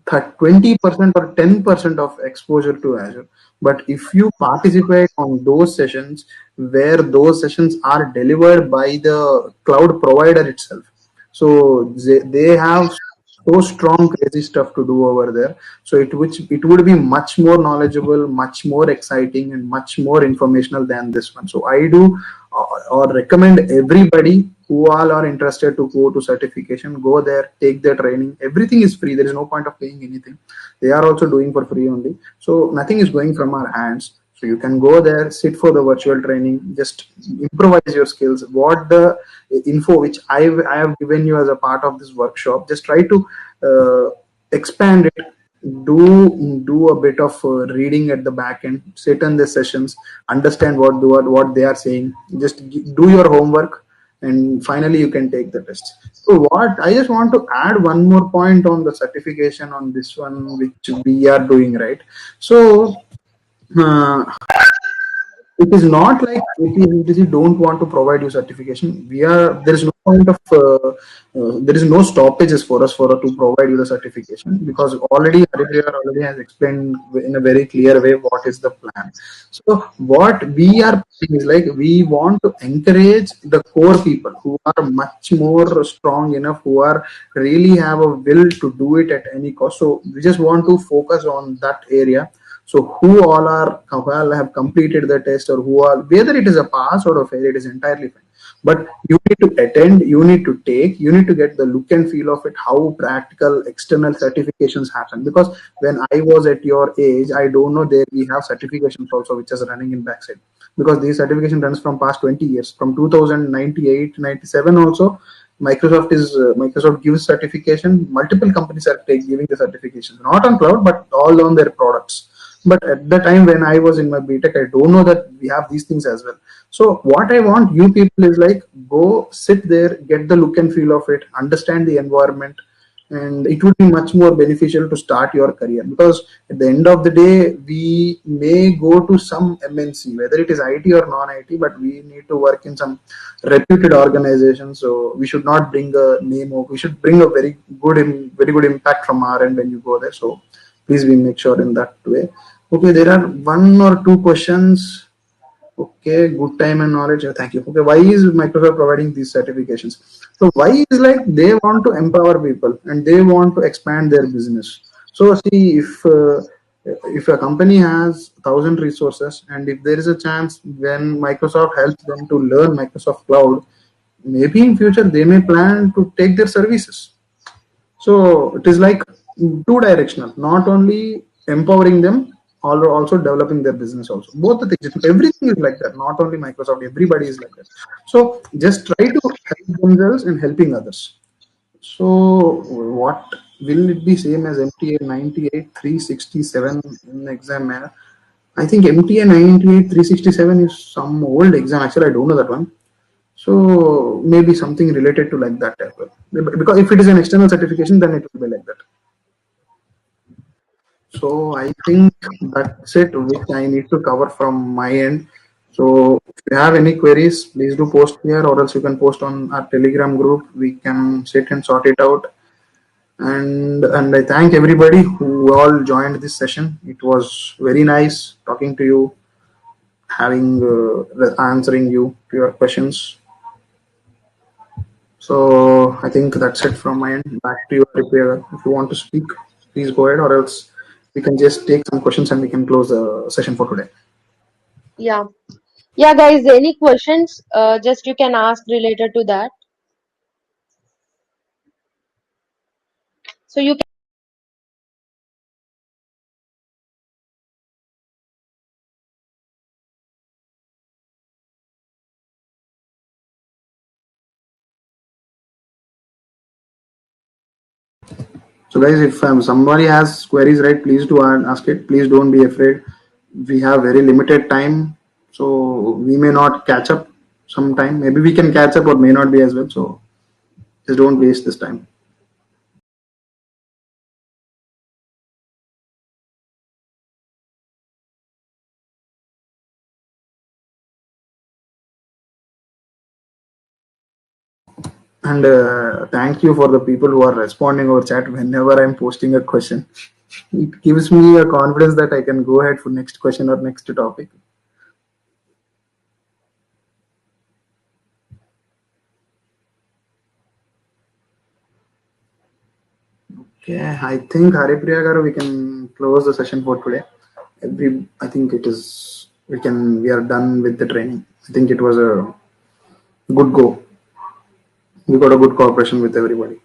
A: 20% or 10% of exposure to Azure. But if you participate on those sessions where those sessions are delivered by the cloud provider itself, so they have so strong crazy stuff to do over there. So it would be much more knowledgeable, much more exciting, and much more informational than this one. So I do or recommend everybody who all are interested to go to certification, go there, take their training. Everything is free. There is no point of paying anything. They are also doing for free only. So nothing is going from our hands. So you can go there, sit for the virtual training, just improvise your skills. What the info which I have given you as a part of this workshop, just try to expand it. Do a bit of reading at the back end, sit in the sessions, understand what they are saying. Just do your homework, and finally you can take the test. So what I just want to add one more point on the certification on this one which we are doing, right? So uh, it is not like APSSDC don't want to provide you certification. There is no point of there is no stoppages for us for to provide you the certification, because already Haripriya already has explained in a very clear way what is the plan. So what we are doing is like we want to encourage the core people who are much more strong enough, who are really have a will to do it at any cost. So we just want to focus on that area. So who all have completed the test, or who are, whether it is a pass or a fail, it is entirely fine. But you need to attend, you need to take, you need to get the look and feel of it, how practical external certifications happen. Because when I was at your age, I don't know, there we have certifications also which is running in backside. Because these certification runs from past 20 years, from 2098, 97 also. Microsoft gives certification. Multiple companies are giving the certifications, not on cloud, but all on their products. But at the time when I was in my BTech, I don't know that we have these things as well. So what I want you people is like, go sit there, get the look and feel of it, understand the environment, and it would be much more beneficial to start your career. Because at the end of the day, we may go to some MNC, whether it is IT or non-IT, but we need to work in some reputed organization. So we should not bring a name, or we should bring a very good impact from our end when you go there. So please we make sure in that way. Okay, there are one or two questions. Okay, good time and knowledge. Thank you. Okay, why is Microsoft providing these certifications? So why is like they want to empower people and they want to expand their business. So see, if a company has 1,000 resources, and if there is a chance when Microsoft helps them to learn Microsoft Cloud, maybe in future they may plan to take their services. So it is like two directional, not only empowering them, also developing their business also. Both the things, everything is like that, not only Microsoft, everybody is like that. So just try to help themselves and helping others. So what will it be same as MTA 98 367 in exam manner? I think MTA 98367 is some old exam. Actually, I don't know that one. So maybe something related to like that as well. Because if it is an external certification, then it will be like that. So I think that's it, which I need to cover from my end. So if you have any queries, please do post here, or else you can post on our Telegram group. We can sit and sort it out. And I thank everybody who all joined this session. It was very nice talking to you, having answering you to your questions. So I think that's it from my end. Back to you, Repair. If you want to speak, please go ahead, or else we can just take some questions and we can close the session for today.
B: Yeah. Yeah, guys, any questions? Just you can ask related to that. So you can.
A: So guys, if somebody has queries, right, please do ask it. Please don't be afraid. We have very limited time, so we may not catch up sometime. Maybe we can catch up, or may not be as well. So just don't waste this time. And thank you for the people who are responding over chat whenever I'm posting a question. It gives me a confidence that I can go ahead for next question or next topic. Okay, I think Haripriya garu, we can close the session for today. I think it is we are done with the training. I think it was a good go. We got a good cooperation with everybody.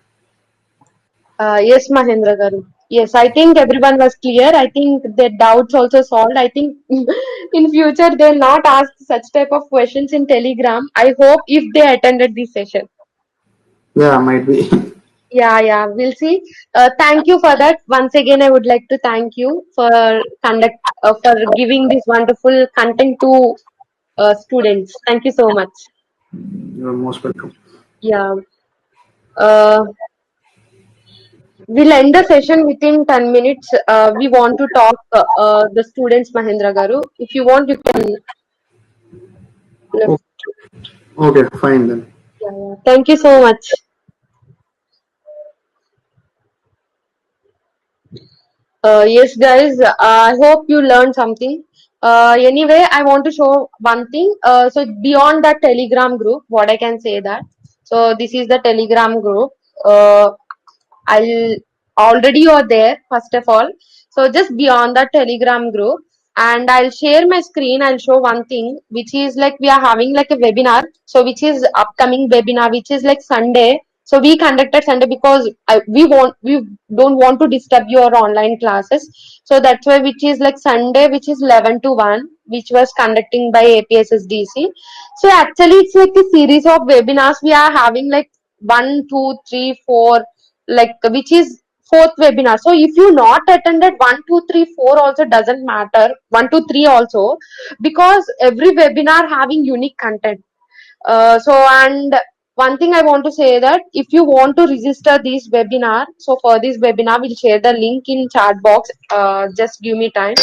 B: Yes, Mahendra Garu. Yes, I think everyone was clear. I think their doubts also solved. I think in future they'll not ask such type of questions in Telegram. I hope if they attended this session.
A: Yeah, might be.
B: Yeah, yeah, we'll see. Thank you for that. Once again, I would like to thank you for giving this wonderful content to students. Thank you so much.
A: You're most welcome.
B: Yeah. Uh, we'll end the session within 10 minutes. We want to talk the students, Mahendra Garu. If you want, you can.
A: Oh, okay, fine then.
B: Yeah, yeah. Thank you so much. Yes, guys, I hope you learned something. Anyway, I want to show one thing. So beyond that Telegram group, what I can say that. So this is the Telegram group. I'll already you're there, first of all. So just beyond the Telegram group, and I'll share my screen. I'll show one thing, which is like we are having like a webinar. So which is upcoming webinar, which is like Sunday. So we conducted Sunday because we don't want to disturb your online classes. So that's why which is like Sunday, which is 11 to 1, which was conducting by APSSDC. So actually it's like a series of webinars we are having like 1, 2, 3, 4, like which is fourth webinar. So if you not attended 1, 2, 3, 4 also doesn't matter, 1, 2, 3 also, because every webinar having unique content. So and one thing I want to say that if you want to register this webinar, so for this webinar we'll share the link in chat box. Just give me time.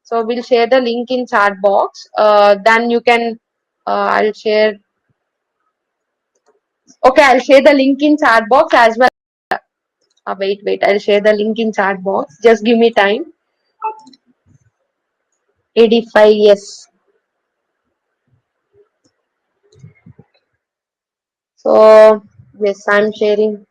B: So we'll share the link in chat box. Then you can I'll share. Okay, I'll share the link in chat box as well. Wait. I'll share the link in chat box. Just give me time. 85, yes. So, yes, I'm sharing.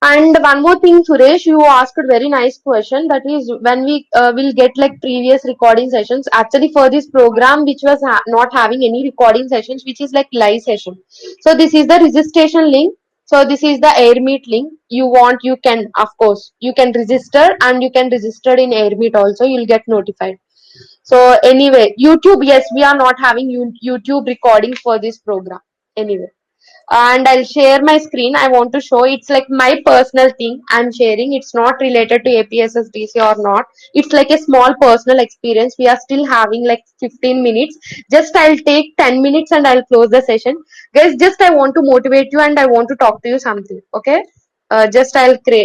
B: And one more thing, Suresh, you asked a very nice question. That is when we will get like previous recording sessions. Actually, for this program, which was not having any recording sessions, which is like live session. So this is the registration link. So this is the Airmeet link. You want, you can, of course, you can register and you can register in Airmeet also. You'll get notified. So anyway, YouTube, yes, we are not having YouTube recording for this program. Anyway. and I'll share my screen. I want to show it's like my personal thing I'm sharing. It's not related to APSSDC or not. It's like a small personal experience. We are still having like 15 minutes. Just I'll take 10 minutes and I'll close the session. Guys, just I want to motivate you and I want to talk to you something. Okay? Just I'll create.